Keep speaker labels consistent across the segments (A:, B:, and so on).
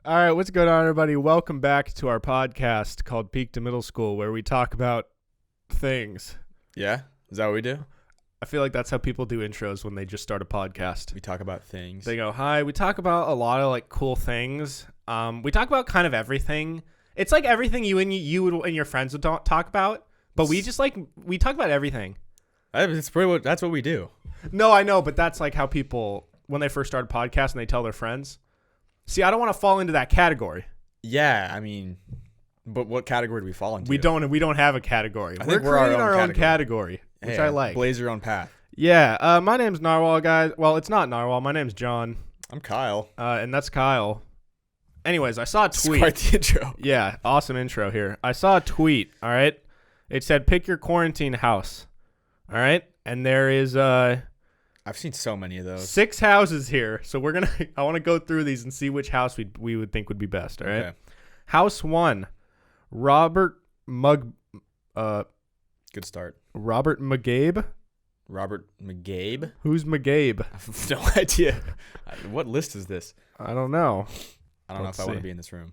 A: All right, what's going on, everybody? Welcome back to our podcast called Peak to Middle School, where we talk about things.
B: Yeah? Is that what we do?
A: I feel like that's how people do intros when they just start a podcast.
B: We talk about things.
A: They go, "Hi." We talk about a lot of like cool things. We talk about kind of everything. It's like everything you and your friends would talk about, but we just we talk about everything.
B: That's what we do.
A: No, I know, but that's like how people when they first start a podcast and they tell their friends. See, I don't want to fall into that category.
B: Yeah, I mean, but what category do we fall into?
A: We don't have a category.
B: I
A: We're
B: think we're
A: creating
B: our own
A: category, which
B: Hey,
A: I like.
B: Blaze your own path.
A: Yeah, my name's Narwhal, guys. Well, it's not Narwhal. My name's John.
B: I'm Kyle.
A: And that's Kyle. Anyways, I saw a
B: It's
A: tweet.
B: quite the intro.
A: Yeah, awesome intro here. I saw a tweet, all right? It said, pick your quarantine house, all right? And there is
B: I've seen so many of those.
A: 6 houses here. So I want to go through these and see which house we would think would be best, all right?
B: Okay.
A: House 1, Robert
B: Good start.
A: Robert McGabe.
B: Robert McGabe?
A: Who's McGabe?
B: I have no idea. What list is this?
A: I don't know.
B: I don't know
A: Let's
B: if I want
A: see.
B: to be in this room.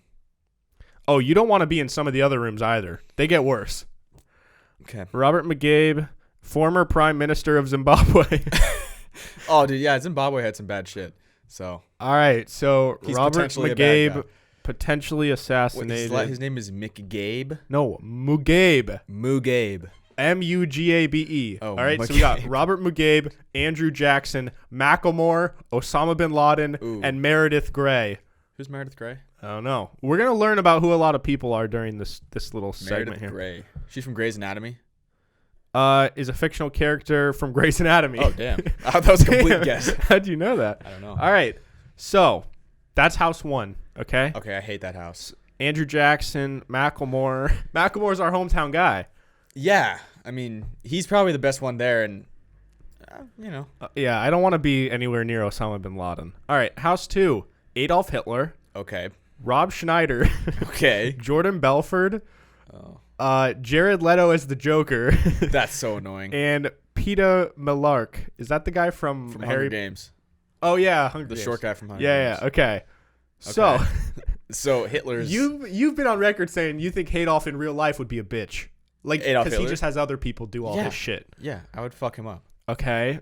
A: Oh, you don't want to be in some of the other rooms either. They get worse.
B: Okay.
A: Robert McGabe, former Prime Minister of Zimbabwe.
B: Oh, dude, yeah, Zimbabwe had some bad shit. So
A: All right, so
B: he's
A: Robert
B: potentially a bad guy.
A: McGabe potentially assassinated.
B: His name is McGabe?
A: No, Mugabe.
B: Mugabe.
A: Mugabe.
B: Oh,
A: All right, so we got
B: McGabe.
A: Robert McGabe, Andrew Jackson, Macklemore, Osama bin Laden,
B: Ooh.
A: and Meredith Grey.
B: Who's Meredith Grey?
A: I don't know. We're going to learn about who a lot of people are during this little segment
B: Meredith
A: here.
B: Grey. She's from Grey's Anatomy.
A: Is a fictional character from Grey's Anatomy.
B: Oh, damn. I thought that was a complete guess.
A: How'd you know that?
B: I don't know.
A: All right. So that's house 1. Okay.
B: Okay, I hate that house.
A: Andrew Jackson, Macklemore. Macklemore's our hometown guy.
B: Yeah. I mean, he's probably the best one there, and,
A: Yeah, I don't want to be anywhere near Osama bin Laden. All right. House 2, Adolf Hitler,
B: Okay.
A: Rob Schneider,
B: Okay.
A: Jordan Belford,
B: Oh,
A: Jared Leto as the Joker,
B: that's so annoying.
A: and Peter Millark. Is that the guy from
B: From
A: Harry?
B: Hunger Games.
A: Oh, yeah. Hunger
B: The
A: Games.
B: short guy from Hunger
A: Yeah,
B: Games.
A: yeah. Okay. So
B: So Hitler's...
A: you've been on record saying you think Adolf in real life would be a bitch. Like,
B: Adolf
A: because he
B: Hitler?
A: just has other people do all
B: Yeah.
A: this shit.
B: Yeah, I would fuck him up.
A: Okay.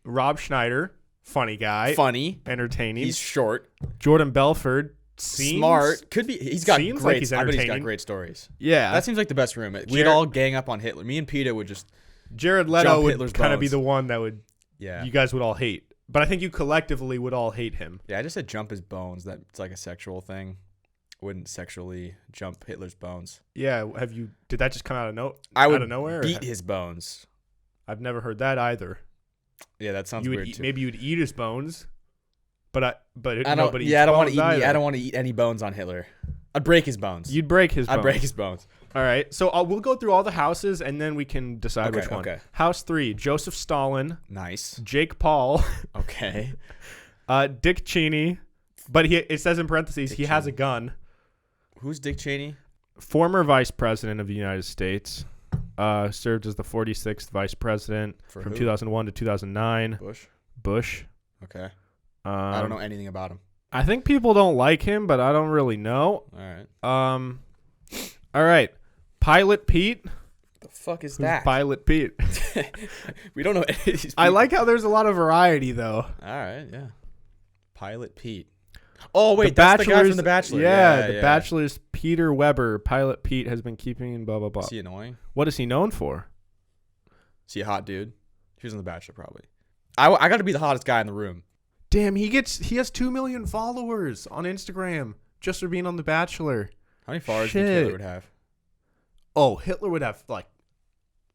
A: Rob Schneider, funny guy.
B: Funny.
A: Entertaining.
B: He's short.
A: Jordan Belford,
B: Smart. Could be... He's got
A: Seems
B: great...
A: like he's
B: I bet he's got
A: entertaining.
B: great stories.
A: Yeah.
B: That seems like the best room. We'd
A: Jared-
B: all gang up on Hitler. Me and Peter would just...
A: Jared Leto
B: Jump
A: would
B: Hitler's
A: kind of be
B: bones.
A: the one that would
B: Yeah.
A: you guys would all hate. But I think you collectively would all hate him.
B: Yeah, I just said jump his bones. That's like a sexual thing. Wouldn't sexually jump Hitler's bones.
A: Yeah. Did that just come out of
B: I would
A: out of nowhere? or-
B: beat his bones.
A: I've never heard that either.
B: Yeah, that sounds
A: You would
B: weird
A: eat,
B: too.
A: maybe you'd eat his bones. But
B: I don't.
A: nobody
B: Yeah, I don't want
A: eats
B: to eat.
A: bones
B: I
A: either.
B: don't want to eat any bones on Hitler. I'd break his bones.
A: You'd break his bones.
B: I'd break his bones.
A: All right. So we'll go through all the houses and then we can decide
B: Okay,
A: which one.
B: okay.
A: House 3, Joseph Stalin,
B: Nice.
A: Jake Paul,
B: Okay.
A: Dick Cheney, but it says in parentheses
B: Dick
A: he has a
B: Cheney.
A: gun.
B: Who's Dick Cheney?
A: Former Vice President of the United States, served as the 46th Vice President
B: For
A: from
B: who?
A: 2001 to 2009.
B: Bush.
A: Bush.
B: Okay. I don't know
A: Um,
B: anything about him.
A: I think people don't like him, but I don't really know.
B: All right.
A: All right. Pilot Pete.
B: The fuck is
A: Who's
B: that?
A: Pilot Pete?
B: We don't know any of these
A: I
B: people.
A: like how there's a lot of variety, though.
B: All right. Yeah. Pilot Pete. Oh wait,
A: The
B: that's the guy
A: Bachelor's-
B: from The Bachelor.
A: Yeah, The Bachelor's Peter Weber. Pilot Pete has been keeping blah, blah, blah.
B: Is he annoying?
A: What is he known for?
B: Is he a hot dude? He was on The Bachelor probably. I got to be the hottest guy in the room.
A: Damn, he has 2 million followers on Instagram just for being on The Bachelor.
B: How many followers do you think
A: Shit.
B: Hitler would have?
A: Oh, Hitler would have like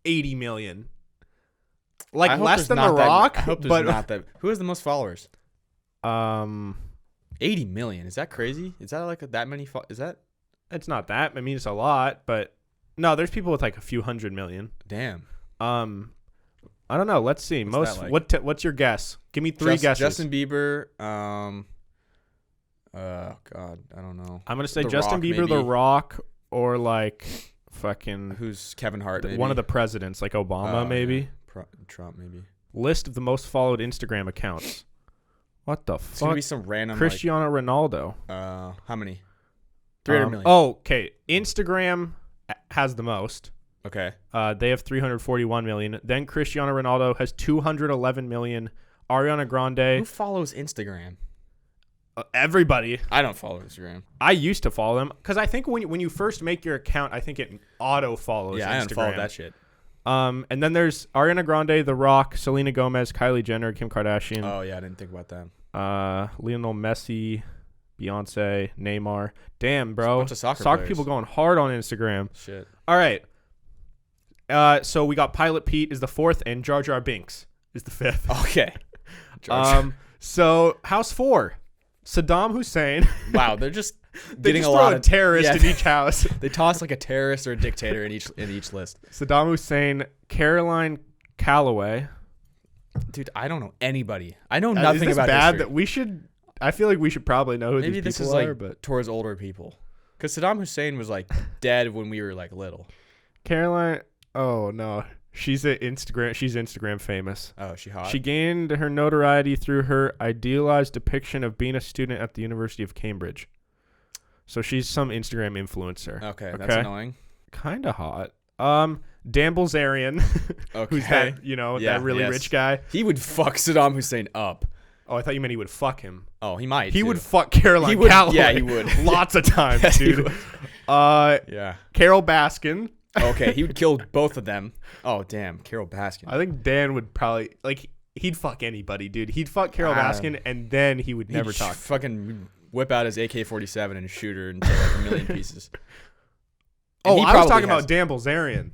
A: 80 million. Like
B: I hope
A: less
B: there's
A: than
B: not
A: The
B: that-
A: Rock,
B: I hope there's
A: but
B: not that. Who has the most followers? 80
A: um
B: million. Is that crazy? Is that like that many? Is that
A: it's not that. I mean, it's a lot, but no, there's people with like a few hundred million.
B: damn?
A: I don't know. Let's see.
B: What's that
A: What's your guess? Give me three guesses.
B: Justin Bieber. God, I don't know.
A: I'm gonna say
B: The
A: Justin
B: Rock,
A: Bieber, The
B: maybe.
A: Rock, or like fucking
B: Who's Kevin Hart? Maybe?
A: one of the presidents, like Obama,
B: Oh,
A: maybe.
B: yeah. Trump, maybe.
A: List of the most followed Instagram accounts. What the
B: It's gonna
A: fuck?
B: be some random
A: Cristiano Ronaldo.
B: How many? 300 million.
A: Oh, okay. Instagram has the most.
B: Okay.
A: They have 341 million. Then Cristiano Ronaldo has 211 million. Ariana Grande.
B: Who follows Instagram?
A: Everybody.
B: I don't follow Instagram.
A: I used to follow them because I think when you first make your account, I think it auto follows.
B: Yeah,
A: Instagram.
B: I unfollowed that shit.
A: And then there's Ariana Grande, The Rock, Selena Gomez, Kylie Jenner, Kim Kardashian.
B: Oh yeah, I didn't think about that.
A: Lionel Messi, Beyonce, Neymar. Damn, bro.
B: Bunch of soccer
A: people
B: players.
A: going hard on Instagram.
B: Shit.
A: All right. So we got Pilot Pete is the 4th, and Jar Jar Binks is the 5th.
B: Okay.
A: So house 4, Saddam Hussein.
B: Wow, they're just
A: They
B: getting
A: just
B: a
A: throw
B: lot
A: a
B: of
A: terrorist in each house.
B: They toss like a terrorist or a dictator in each list.
A: Saddam Hussein, Caroline Calloway.
B: Dude, I don't know anybody. I know
A: Is
B: nothing
A: this
B: about
A: bad
B: history.
A: that we should? I feel like we should probably know who
B: Maybe
A: these
B: this
A: people
B: is
A: are,
B: like
A: but
B: towards older people, because Saddam Hussein was like dead when we were like little.
A: Caroline. Oh no, she's Instagram famous.
B: Oh, is she hot?
A: She gained her notoriety through her idealized depiction of being a student at the University of Cambridge. So she's some Instagram influencer.
B: Okay, that's annoying.
A: Kind of hot. Dan Bilzerian,
B: Okay.
A: who's that? That really rich guy.
B: He would fuck Saddam Hussein up.
A: Oh, I thought you meant he would fuck him.
B: Oh, he might.
A: He
B: too.
A: would fuck Caroline
B: He would.
A: Calloway.
B: Yeah, he would.
A: Lots of times,
B: Yes, he
A: dude.
B: would. Yeah.
A: Carol Baskin.
B: Okay, he would kill both of them. Oh, damn, Carol Baskin.
A: I think Dan would probably he'd fuck anybody, dude. He'd fuck Carol Baskin, and then he would never talk.
B: Fucking whip out his AK-47 and shoot her until like a million pieces. And
A: Oh,
B: he
A: I was
B: probably
A: talking
B: has-
A: about Dan Bilzerian.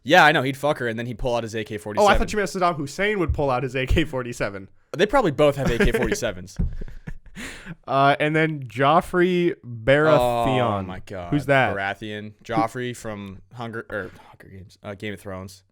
B: Yeah, I know. He'd fuck her and then he'd pull out his AK-47.
A: Oh, I thought you meant Saddam Hussein would pull out his AK-47.
B: They probably both have AK-47s.
A: And then Joffrey Baratheon.
B: Oh my god.
A: Who's that?
B: Baratheon. Joffrey from Hunger Games. Game of Thrones.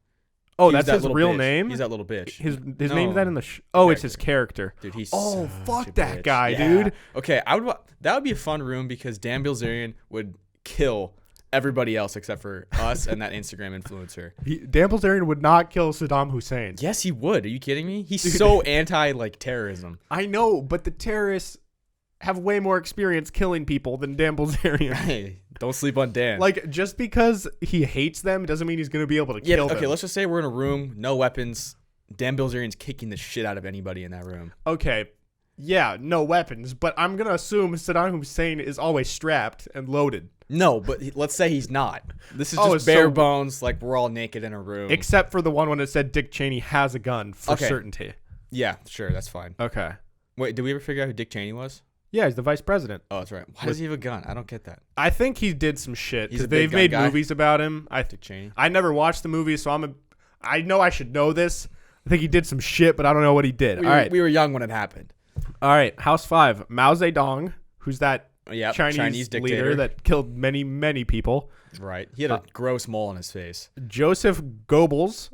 A: Oh,
B: He was
A: that's
B: that
A: his
B: little
A: real
B: bitch.
A: name?
B: He's that little bitch.
A: His
B: No.
A: name is that in the it's his character.
B: Dude, he's
A: Oh,
B: such
A: fuck
B: a
A: that
B: bitch.
A: guy,
B: Yeah.
A: dude.
B: Okay, that would be a fun room because Dan Bilzerian would kill everybody else except for us and that Instagram influencer.
A: Dan Bilzerian would not kill Saddam Hussein.
B: Yes, he would. Are you kidding me? He's so anti terrorism.
A: I know, but the terrorists have way more experience killing people than Dan Bilzerian.
B: Hey, don't sleep on Dan.
A: Like, just because he hates them doesn't mean he's going to be able to kill them.
B: Okay, let's just say we're in a room, no weapons. Dan Bilzerian's kicking the shit out of anybody in that room.
A: Okay, yeah, no weapons, but I'm going to assume Saddam Hussein is always strapped and loaded.
B: No, but let's say he's not. This is
A: Oh,
B: just bare
A: so-
B: bones, like we're all naked in a room.
A: Except for the one when it said Dick Cheney has a gun for
B: Okay.
A: certainty.
B: Yeah, sure, that's fine.
A: Okay.
B: Wait, did we ever figure out who Dick Cheney was?
A: Yeah, he's the vice president.
B: Oh, that's right. Why does he have a gun? I don't get that.
A: I think he did some shit
B: He's a
A: because
B: big
A: they've
B: gun
A: made
B: guy?
A: movies about him.
B: Dick Cheney.
A: I never watched the movie, so I know I should know this. I think he did some shit, but I don't know what he did.
B: We
A: All right.
B: we were young when it happened.
A: All right. House 5. Mao Zedong, who's that
B: Yep,
A: Chinese
B: dictator.
A: leader that killed many, many people.
B: Right. He had a gross mole on his face.
A: Joseph Goebbels.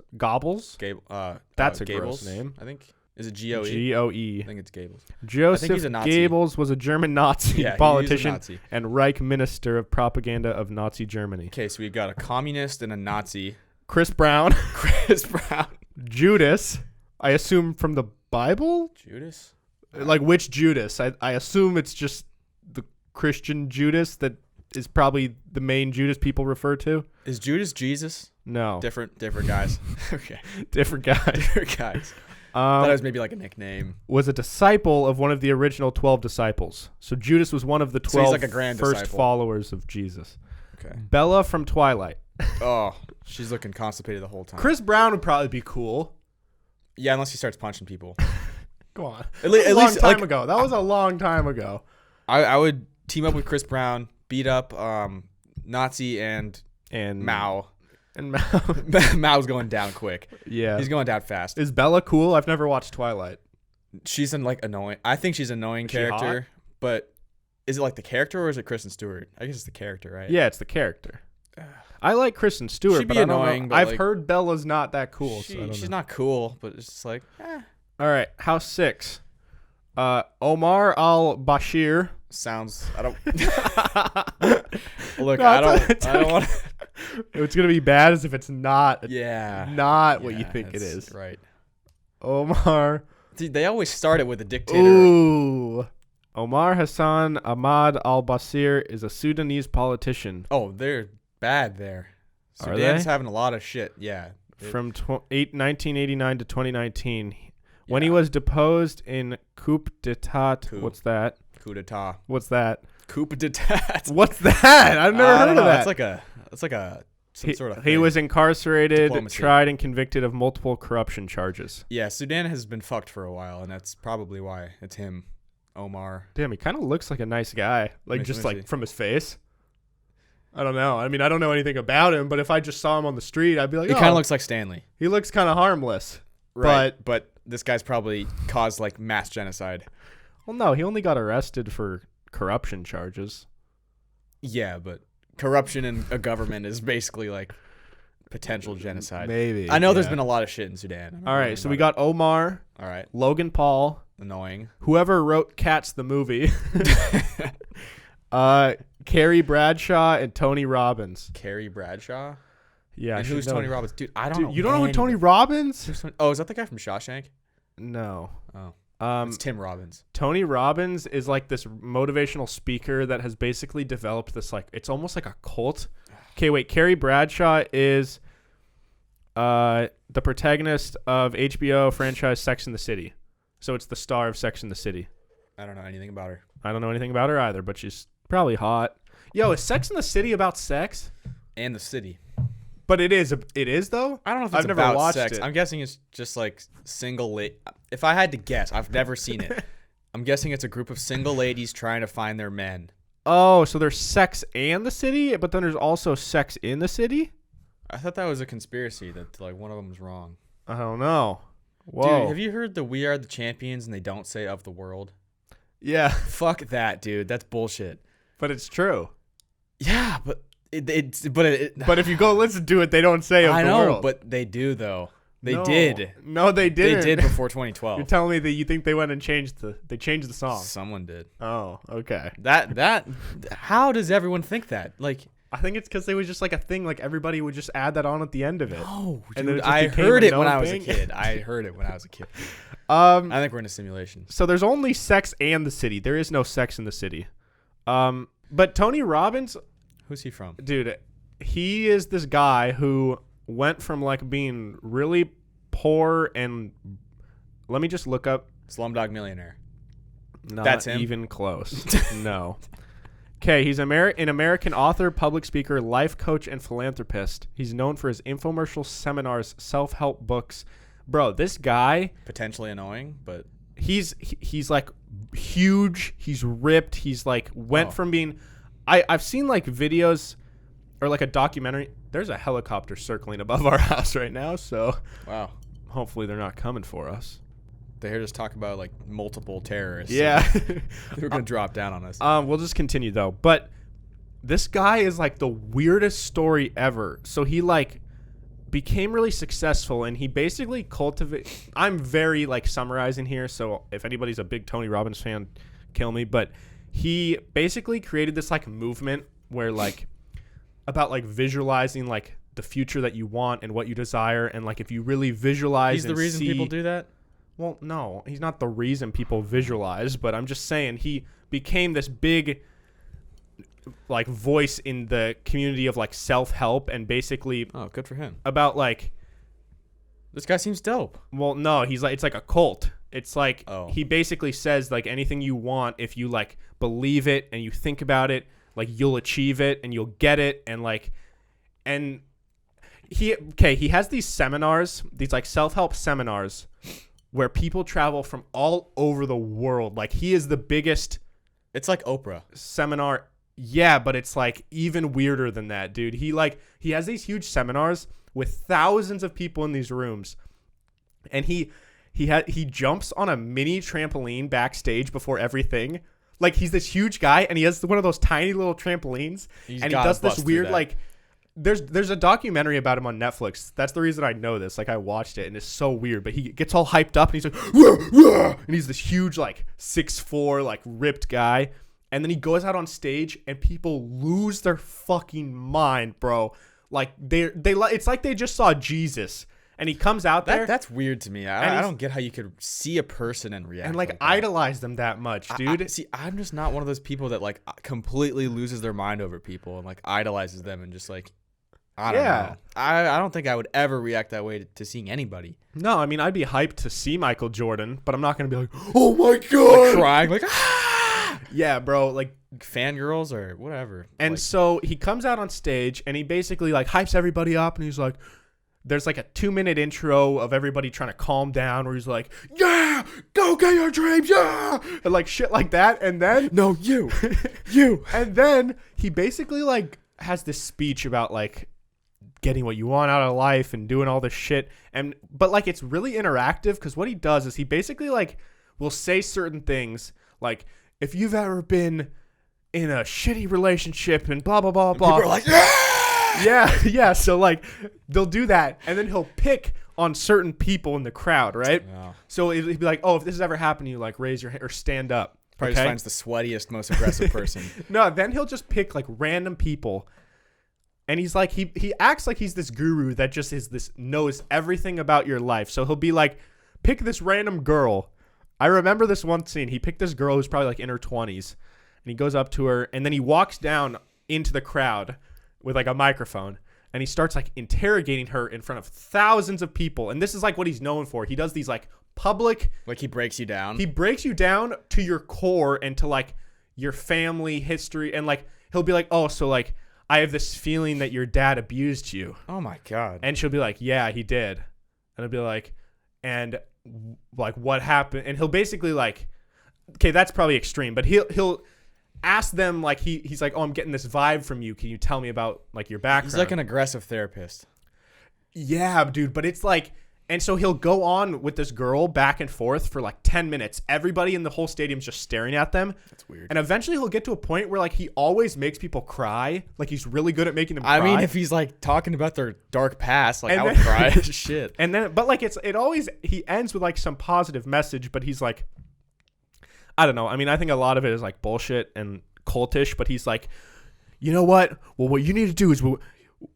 A: That's a
B: Gables,
A: gross name.
B: I think. Is it G-O-E?
A: G-O-E.
B: I think it's Gables.
A: Joseph
B: he's a Nazi.
A: Goebbels was a German Nazi
B: Yeah, he was a
A: politician
B: Nazi.
A: and Reich minister of propaganda of Nazi Germany.
B: Okay, so we've got a communist and a Nazi.
A: Chris Brown.
B: Chris Brown.
A: Judas. I assume from the Bible?
B: Judas?
A: Like which Judas? I assume it's just the Christian Judas that is probably the main Judas people refer to.
B: Is Judas Jesus?
A: No.
B: Different guys. Okay.
A: Different guy.
B: Different guys. Thought it was maybe like a nickname.
A: Was a disciple of one of the original 12 disciples. So Judas was one of the 12
B: he's like a grand
A: first
B: disciple.
A: followers of Jesus.
B: Okay.
A: Bella from Twilight.
B: Oh, she's looking constipated the whole time.
A: Chris Brown would probably be cool.
B: Yeah, unless he starts punching people.
A: Go on.
B: At least,
A: That was a long time ago. That was a long time ago.
B: I would team up with Chris Brown, beat up Nazi and Mao.
A: And Mao.
B: Mao's going down quick.
A: Yeah.
B: He's going down fast.
A: Is Bella cool? I've never watched Twilight.
B: She's annoying. I think she's an annoying
A: Is she
B: character,
A: hot?
B: but is it like the character or is it Kristen Stewart? I guess it's the character, right?
A: Yeah, it's the character. I like Kristen Stewart,
B: She'd
A: but
B: be
A: I don't
B: annoying,
A: know.
B: but,
A: I've
B: like,
A: heard Bella's not that cool. So I don't
B: She's
A: know.
B: not cool, but it's just like,
A: All right, House 6. Omar al-Bashir.
B: sounds. I don't. Look,
A: No,
B: I don't
A: it's
B: want.
A: It's gonna be bad as if it's not.
B: Yeah.
A: Not what you
B: Yeah,
A: think it
B: that's
A: is.
B: Right.
A: Omar
B: Dude, they always start it with a dictator.
A: Ooh. Omar Hassan Ahmad al-Basir is a Sudanese politician.
B: Oh, they're bad there.
A: Are
B: Sudan's
A: they?
B: having a lot of shit. Yeah.
A: From 1989 to 2019. When he
B: Yeah.
A: was deposed in coup d'etat.
B: Coup.
A: What's that?
B: Coup d'etat.
A: What's that?
B: Coup d'etat.
A: What's that? I've never
B: I
A: heard
B: don't
A: of
B: know.
A: that.
B: It's like a some sort of
A: He
B: thing.
A: was incarcerated,
B: Diplomacy.
A: tried, and convicted of multiple corruption charges.
B: Yeah, Sudan has been fucked for a while, and that's probably why it's him, Omar.
A: Damn, he kind of looks like a nice guy. Like,
B: me-
A: just
B: let me
A: like
B: see.
A: from his face. I don't know. I mean, I don't know anything about him, but if I just saw him on the street, I'd be like,
B: He
A: oh,
B: kind of looks like Stanley.
A: he looks kind of harmless.
B: Right. But this guy's probably caused like mass genocide.
A: Well, no, he only got arrested for corruption charges.
B: Yeah, but corruption in a government is basically like potential genocide.
A: Maybe.
B: I know there's
A: yeah.
B: been a lot of shit in Sudan. I don't know
A: All right,
B: anything
A: so we
B: about
A: got Omar,
B: it. All right.
A: Logan Paul,
B: Annoying.
A: whoever wrote Cats the movie, Carrie Bradshaw, and Tony Robbins.
B: Carrie Bradshaw.
A: Yeah, I
B: And
A: should
B: who's
A: know.
B: Tony Robbins? Dude, I don't
A: Dude,
B: know.
A: you don't know who
B: anything.
A: Tony Robbins?
B: Who's Oh, is that the guy from Shawshank?
A: No.
B: Oh, it's Tim Robbins.
A: Tony Robbins is like this motivational speaker that has basically developed this like it's almost like a cult. Okay, wait. Carrie Bradshaw is the protagonist of HBO franchise Sex and the City. So it's the star of Sex and the City.
B: I don't know anything about her.
A: I don't know anything about her either, but she's probably hot. Yo, is Sex and the City about sex?
B: And the city.
A: But it is. It is though.
B: I don't know if it's
A: I've never
B: about
A: watched
B: sex.
A: it.
B: I'm guessing it's just like single If I had to guess, I've never seen it. I'm guessing it's a group of single ladies trying to find their men.
A: Oh, so there's sex and the city, but then there's also sex in the city?
B: I thought that was a conspiracy that like one of them was wrong.
A: I don't know. Whoa.
B: Dude, have you heard the "We Are the Champions" and they don't say "of the world"?
A: Yeah,
B: Fuck that, dude. That's bullshit.
A: but it's true.
B: Yeah, but
A: But if you go listen to it, they don't say of
B: I
A: the
B: know,
A: world.
B: but they do though. They
A: No.
B: did.
A: No, they
B: They
A: didn't.
B: did before
A: You're
B: 2012.
A: telling me that you think they went and changed the song.
B: Someone did.
A: Oh, okay.
B: That. How does everyone think that? Like,
A: I think it's because it was just like a thing. Like everybody would just add that on at the end of it.
B: oh,
A: And then
B: dude,
A: it just
B: I
A: became
B: heard
A: a
B: it when
A: known
B: I was a
A: thing.
B: kid. I heard it when I was a kid. I think we're in a simulation.
A: So there's only sex and the city. There is no sex in the city. But Tony Robbins,
B: Who's he from?
A: dude, he is this guy who went from like being really poor and let me just look up.
B: Slumdog Millionaire.
A: Not
B: That's him?
A: even close. No. Okay, he's an American author, public speaker, life coach, and philanthropist. He's known for his infomercial seminars, self-help books. Bro, this guy,
B: Potentially annoying, but
A: he's like huge. He's ripped. He's like went
B: Oh.
A: from being I've seen like videos or like a documentary. There's a helicopter circling above our house right now, so
B: wow.
A: hopefully they're not coming for us.
B: They heard us talk about like multiple terrorists.
A: Yeah.
B: They're going to drop down on us.
A: We'll just continue though. But this guy is like the weirdest story ever. So he like became really successful and he basically I'm very like summarizing here, so if anybody's a big Tony Robbins fan, kill me, but he basically created this like movement where like about like visualizing like the future that you want and what you desire, and like if you really visualize
B: He's the
A: and
B: reason
A: see,
B: people do that?
A: well, no, he's not the reason people visualize, but I'm just saying he became this big like voice in the community of like self-help and basically
B: Oh, good for him.
A: about like,
B: This guy seems dope.
A: well, no, he's like, it's like a cult. It's like
B: Oh.
A: he basically says like anything you want, if you like believe it and you think about it, like you'll achieve it and you'll get it, and like and he has these seminars, these like self-help seminars where people travel from all over the world. Like he is the biggest
B: It's like Oprah.
A: seminar. Yeah, but it's like even weirder than that, dude. He has these huge seminars with thousands of people in these rooms, and he jumps on a mini trampoline backstage before everything. Like he's this huge guy and he has one of those tiny little trampolines,
B: He's
A: and he
B: gotta
A: does this
B: bust through
A: weird
B: that.
A: like there's a documentary about him on Netflix. That's the reason I know this. Like I watched it and it's so weird, but he gets all hyped up and he's like "Rah, rah," and he's this huge like 6'4" like ripped guy. And then he goes out on stage and people lose their fucking mind, bro. Like they it's like they just saw Jesus. And he comes out there
B: That's weird to me. I don't get how you could see a person and react
A: and like
B: that.
A: idolize them that much, dude.
B: See, I'm just not one of those people that like completely loses their mind over people and like idolizes them and just like, I don't know. I don't think I would ever react that way to seeing anybody.
A: No, I mean, I'd be hyped to see Michael Jordan, but I'm not going to be like, oh my God.
B: Like crying, like, ah!
A: Yeah, bro. Like,
B: fangirls or whatever.
A: And so he comes out on stage and he basically like hypes everybody up and he's like, there's like a 2-minute intro of everybody trying to calm down where he's like, yeah, go get your dreams, yeah, and like shit like that. And then
B: no, you.
A: And then he basically like has this speech about like getting what you want out of life and doing all this shit. But like it's really interactive because what he does is he basically like will say certain things like, if you've ever been in a shitty relationship and blah, blah, blah, blah.
B: People are like, yeah!
A: Yeah. So, like, they'll do that, and then he'll pick on certain people in the crowd, right?
B: Yeah.
A: So he'd be like, oh, if this has ever happened to you, like, raise your hand or stand up.
B: Probably just finds the sweatiest, most aggressive person.
A: No, then he'll just pick, like, random people, and he's like, he acts like he's this guru that just knows everything about your life. So he'll be like, pick this random girl. I remember this one scene. He picked this girl who's probably, like, in her 20s. And he goes up to her, and then he walks down into the crowd with like a microphone, and he starts like interrogating her in front of thousands of people. And this is like what he's known for. He does these like public,
B: like he breaks you down.
A: He breaks you down to your core and to like your family history, and like he'll be like, oh, so like I have this feeling that your dad abused you.
B: Oh my God.
A: And she'll be like, yeah, he did. And he'll be like, and like what happened? And he'll basically like, okay, that's probably extreme, but he'll ask them like he's like, oh, I'm getting this vibe from you. Can you tell me about like your background?
B: He's like an aggressive therapist.
A: Yeah, dude. But it's like, and so he'll go on with this girl back and forth for like 10 minutes. Everybody in the whole stadium's just staring at them.
B: That's weird.
A: And eventually he'll get to a point where like he always makes people cry. Like he's really good at making them cry.
B: I mean, if he's like talking about their dark past, like I would cry. Shit.
A: And then, but like it always, he ends with like some positive message, but he's like, I don't know. I mean, I think a lot of it is like bullshit and cultish, but he's like, you know what? Well, what you need to do is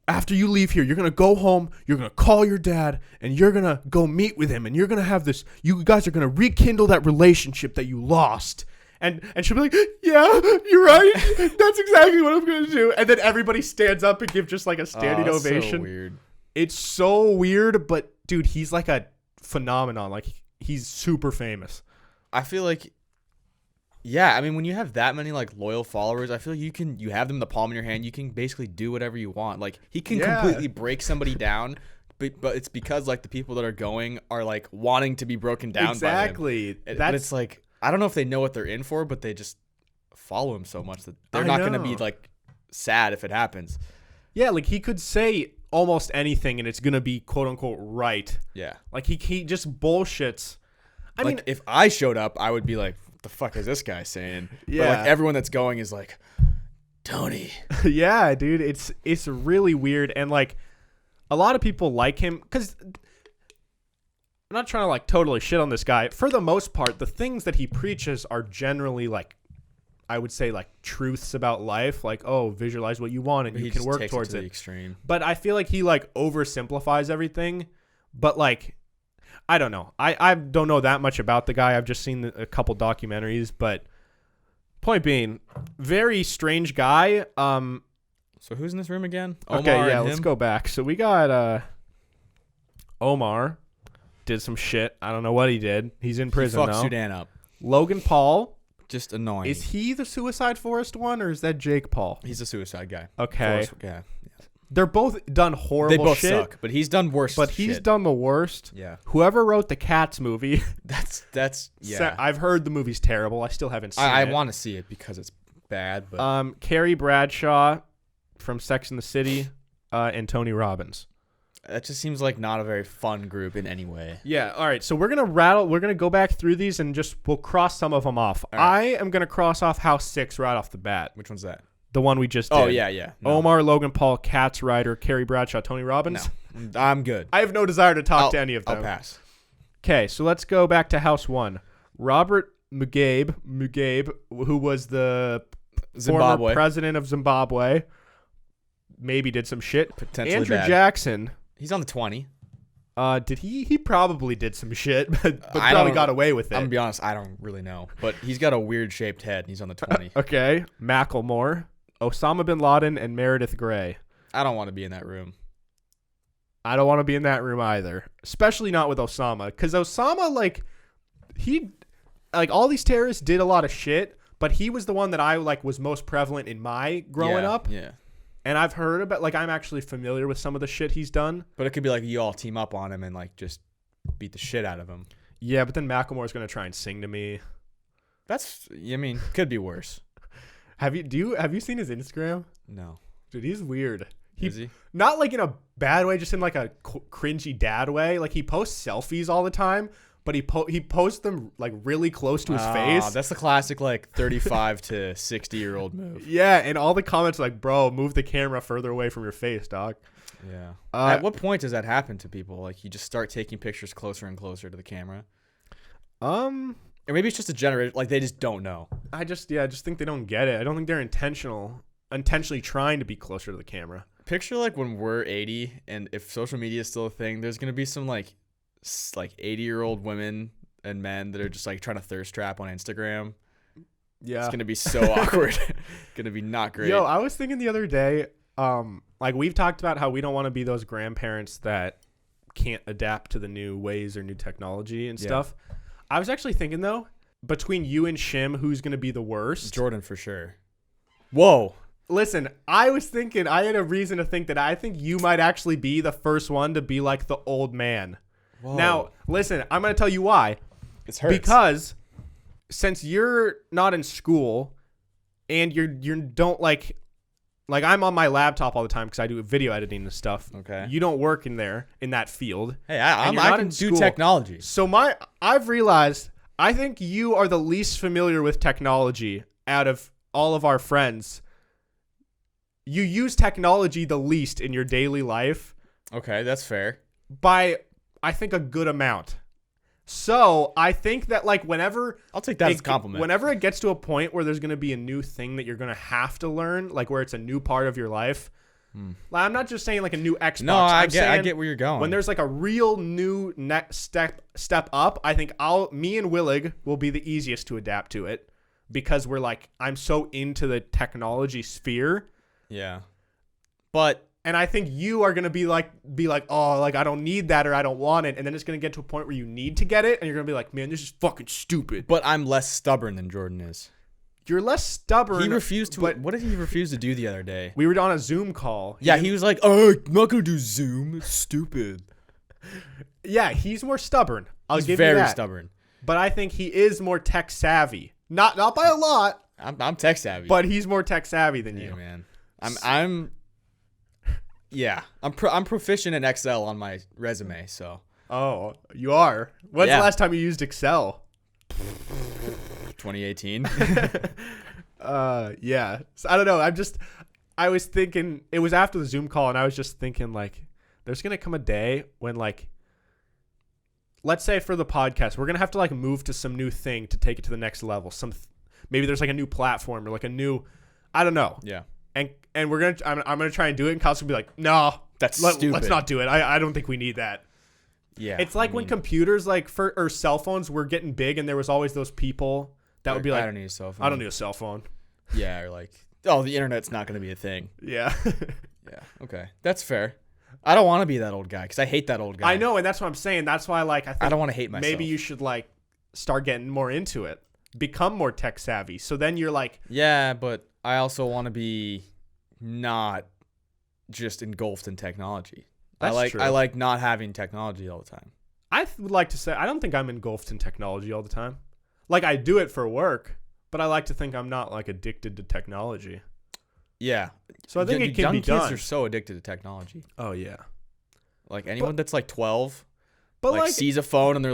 A: after you leave here, you're going to go home, you're going to call your dad, and you're going to go meet with him, and you're going to have this, you guys are going to rekindle that relationship that you lost. And she'll be like, yeah, you're right. That's exactly what I'm going to do. And then everybody stands up and gives just like a standing ovation.
B: So weird.
A: It's so weird, but dude, he's like a phenomenon. Like he's super famous.
B: I feel like, yeah, I mean, when you have that many like loyal followers, I feel like you have them in the palm of your hand. You can basically do whatever you want. Like he can completely break somebody down, but it's because like the people that are going are like wanting to be broken down.
A: Exactly.
B: By him. But it's like, I don't know if they know what they're in for, but they just follow him so much that they're not going to be like sad if it happens.
A: Yeah, like he could say almost anything and it's going to be quote unquote right.
B: Yeah.
A: Like he just bullshits. I mean,
B: if I showed up, I would be like, the fuck is this guy saying?
A: Yeah.
B: But like everyone that's going is like, Tony.
A: Yeah, dude, it's really weird, and like a lot of people like him because I'm not trying to like totally shit on this guy. For the most part, the things that he preaches are generally like, I would say like truths about life, like, oh, visualize what you want and you can work towards it.
B: Extreme.
A: But I feel like he like oversimplifies everything, but like, I don't know. I don't know that much about the guy. I've just seen a couple documentaries, but point being, very strange guy.
B: So who's in this room again? Omar.
A: Okay, yeah, let's go back. So we got Omar did some shit. I don't know what he did. He's in prison now.
B: He fucked Sudan up.
A: Logan Paul.
B: Just annoying.
A: Is he the Suicide Forest one, or is that Jake Paul?
B: He's a suicide guy.
A: Okay.
B: Yeah.
A: They're both done horrible shit.
B: They both suck, but he's done worse
A: But he's done the worst.
B: Yeah.
A: Whoever wrote the Cats movie.
B: That's yeah.
A: I've heard the movie's terrible. I still haven't seen it.
B: I want to see it because it's bad. But
A: Carrie Bradshaw from Sex and the City, and Tony Robbins.
B: That just seems like not a very fun group in any way.
A: Yeah. All right. So we're gonna go back through these and we'll cross some of them off. Right. I am gonna cross off House 6 right off the bat.
B: Which one's that?
A: The one we just did.
B: Oh, yeah.
A: No. Omar, Logan Paul, Cats Ryder, Carrie Bradshaw, Tony Robbins.
B: No, I'm good.
A: I have no desire to talk to any of them.
B: I'll pass.
A: Okay, so let's go back to House 1. Robert Mugabe, who was the former president of Zimbabwe, maybe did some shit.
B: Potentially
A: Andrew
B: bad.
A: Jackson.
B: He's on the 20.
A: Did he? He probably did some shit, but
B: I
A: probably
B: don't-
A: got away with it.
B: I'm gonna be honest, I don't really know, but he's got a weird shaped head. And he's on the 20.
A: Okay, Macklemore, Osama bin Laden, and Meredith Grey.
B: I don't want to be in that room.
A: I don't want to be in that room either, especially not with Osama, because Osama, all these terrorists did a lot of shit, but he was the one that I was most prevalent in my growing up.
B: Yeah.
A: And I've heard about, I'm actually familiar with some of the shit he's done.
B: But it could be like you all team up on him and just beat the shit out of him.
A: Yeah, but then Macklemore's gonna try and sing to me.
B: Could be worse.
A: Have you seen his Instagram?
B: No.
A: Dude, he's weird.
B: Is he?
A: Not in a bad way, just in a cringy dad way. He posts selfies all the time, but he posts them really close to his face.
B: That's the classic 35 to 60-year-old move.
A: Yeah, and all the comments are bro, move the camera further away from your face, dog.
B: Yeah. At what point does that happen to people? You just start taking pictures closer and closer to the camera? Or maybe it's just a generation, they just don't know.
A: I just think they don't get it. I don't think they're intentionally trying to be closer to the camera.
B: Picture when we're 80 and if social media is still a thing, there's going to be some 80-year-old women and men that are just trying to thirst trap on Instagram.
A: Yeah.
B: It's going to be so awkward. Going to be not great.
A: Yo, I was thinking the other day, we've talked about how we don't want to be those grandparents that can't adapt to the new ways or new technology and stuff. I was actually thinking though, between you and Shim, who's going to be the worst?
B: Jordan for sure. Whoa.
A: Listen, I was thinking, I had a reason to think that I think you might actually be the first one to be the old man.
B: Whoa.
A: Now, listen, I'm going to tell you why.
B: It hurts.
A: Because since you're not in school and you don't I'm on my laptop all the time because I do video editing and stuff.
B: Okay.
A: You don't work in that field.
B: Hey, I can do technology.
A: So I've realized I think you are the least familiar with technology out of all of our friends. You use technology the least in your daily life.
B: Okay, that's fair.
A: By, I think, a good amount. So I think that whenever
B: I'll take that as a compliment.
A: Whenever it gets to a point where there's going to be a new thing that you're going to have to learn, where it's a new part of your life. I'm not just saying a new Xbox.
B: No, I get where you're going.
A: When there's a real new next step up, I think me and Willig will be the easiest to adapt to it because we're I'm so into the technology sphere.
B: Yeah. But
A: and I think you are going to be I don't need that or I don't want it. And then it's going to get to a point where you need to get it. And you're going to be man, this is fucking stupid.
B: But I'm less stubborn than Jordan is.
A: You're less stubborn.
B: He refused to. What did he refuse to do the other day?
A: We were on a Zoom call.
B: He was like, oh, I'm not going to do Zoom. It's stupid.
A: Yeah, he's more stubborn. He's give
B: very
A: you that.
B: Stubborn.
A: But I think he is more tech savvy. Not by a lot.
B: I'm tech savvy.
A: But he's more tech savvy than you.
B: Man. I'm proficient in Excel on my resume, so.
A: Oh, you are? When's the last time you used Excel?
B: 2018.
A: Yeah. So, I don't know. I was thinking, it was after the Zoom call, and I was just thinking, there's going to come a day when, let's say for the podcast, we're going to have to, move to some new thing to take it to the next level. Maybe there's, a new platform or, a new, I don't know.
B: Yeah.
A: And we're gonna. I'm gonna try and do it, and Kyle's gonna be like, "No,
B: that's stupid.
A: Let's not do it. I don't think we need that."
B: Yeah,
A: it's when computers or cell phones were getting big, and there was always those people that would be like,
B: "I don't need a cell phone.
A: I don't need a cell phone."
B: Yeah, or oh, the internet's not gonna be a thing.
A: Yeah.
B: Yeah. Okay, that's fair. I don't want to be that old guy because I hate that old guy.
A: I know, and that's what I'm saying. That's why, I think
B: I don't want to hate myself.
A: Maybe you should start getting more into it, become more tech savvy. So then you're
B: yeah, but I also want to be not just engulfed in technology.
A: That's true.
B: I like not having technology all the time.
A: I would like to say I don't think I'm engulfed in technology all the time. I do it for work, but I like to think I'm not addicted to technology.
B: Yeah.
A: So I think it can be done.
B: Young kids are so addicted to technology.
A: Oh yeah.
B: Anyone that's 12
A: but
B: sees a phone and they're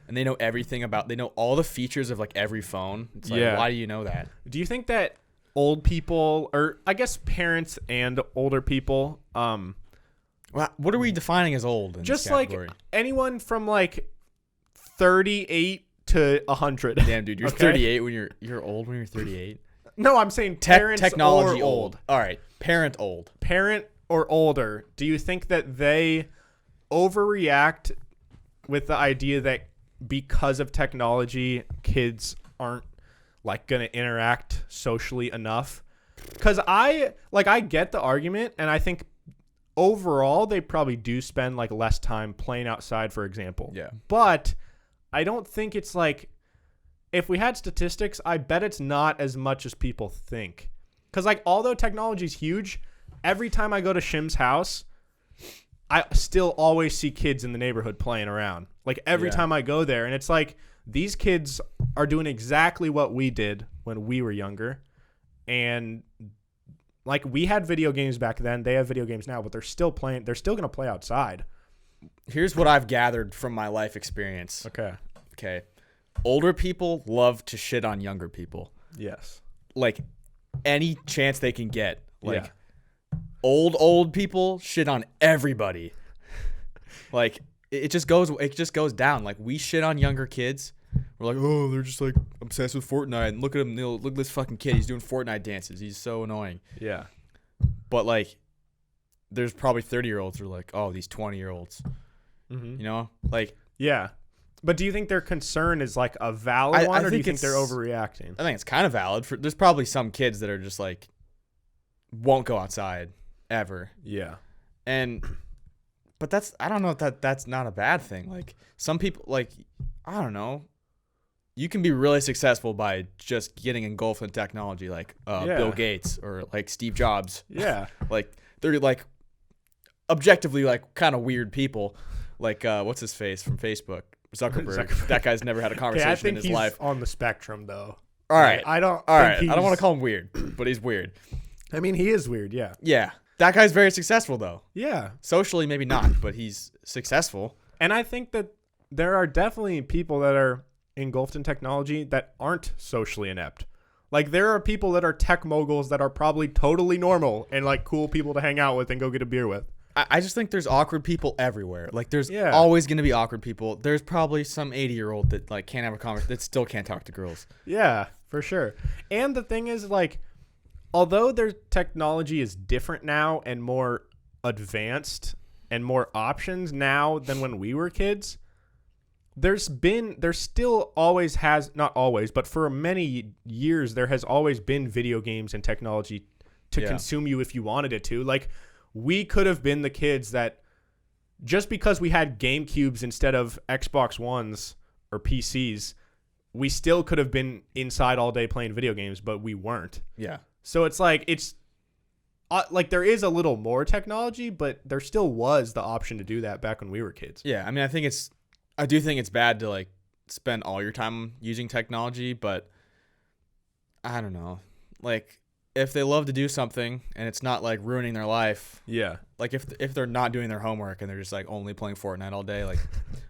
B: and they know everything they know all the features of every phone. It's why do you know that?
A: Do you think that old people, or I guess parents and older people,
B: what are we defining as old in
A: just
B: this category?
A: Anyone from 38 to 100?
B: Damn, dude, you're 38 when you're old when you're 38.
A: No, I'm saying parents
B: technology
A: or old.
B: All right, parent old.
A: Parent or older. Do you think that they overreact with the idea that because of technology, kids aren't like going to interact socially enough. Because I get the argument, and I think overall they probably do spend like less time playing outside, for example.
B: Yeah.
A: But I don't think it's like, if we had statistics, I bet it's not as much as people think. Because like, although technology is huge, every time I go to Shim's house, I still always see kids in the neighborhood playing around. Like every time I go there, and it's like, these kids are doing exactly what we did when we were younger. And like, we had video games back then, they have video games now, but they're still playing. They're still going to play outside.
B: Here's what I've gathered from my life experience. Okay. Older people love to shit on younger people.
A: Yes.
B: Like, any chance they can get. Like, old people shit on everybody. Like, it just goes down. Like, we shit on younger kids. We're like, oh, they're just like obsessed with Fortnite. And look at him. Look at this fucking kid. He's doing Fortnite dances. He's so annoying.
A: Yeah.
B: But like, there's probably 30-year-olds who are like, oh, these 20-year-olds.
A: Mm-hmm.
B: You know, like.
A: Yeah. But do you think their concern is like a valid one, or do you think they're overreacting?
B: I think it's kind of valid. There's probably some kids that are just like, won't go outside ever.
A: Yeah.
B: But I don't know if that's not a bad thing. Like, some people, like, I don't know. You can be really successful by just getting engulfed in technology, like Bill Gates or like Steve Jobs.
A: Yeah.
B: Like, they're like objectively like kind of weird people. Like, what's his face from Facebook? Zuckerberg. That guy's never had a conversation in his life.
A: On the spectrum, though.
B: All right.
A: I don't
B: want to call him weird, but he's weird.
A: I mean, he is weird, yeah.
B: Yeah. That guy's very successful, though.
A: Yeah.
B: Socially, maybe not, but he's successful.
A: And I think that there are definitely people that are engulfed in technology that aren't socially inept. Like, there are people that are tech moguls that are probably totally normal and like cool people to hang out with and go get a beer with.
B: I just think there's awkward people everywhere. Like, there's always going to be awkward people. There's probably some 80-year-old that like can't have a conversation, that still can't talk to girls.
A: Yeah, for sure. And the thing is, like, although their technology is different now and more advanced and more options now than when we were kids, there still always has, not always, but for many years, there has always been video games and technology to consume you if you wanted it to. Like, we could have been the kids that, just because we had GameCubes instead of Xbox Ones or PCs, we still could have been inside all day playing video games, but we weren't.
B: Yeah.
A: So it's like, like there is a little more technology, but there still was the option to do that back when we were kids.
B: Yeah. I mean, I do think it's bad to like spend all your time using technology, but I don't know. Like, if they love to do something and it's not like ruining their life.
A: Yeah.
B: Like, if they're not doing their homework and they're just like only playing Fortnite all day, like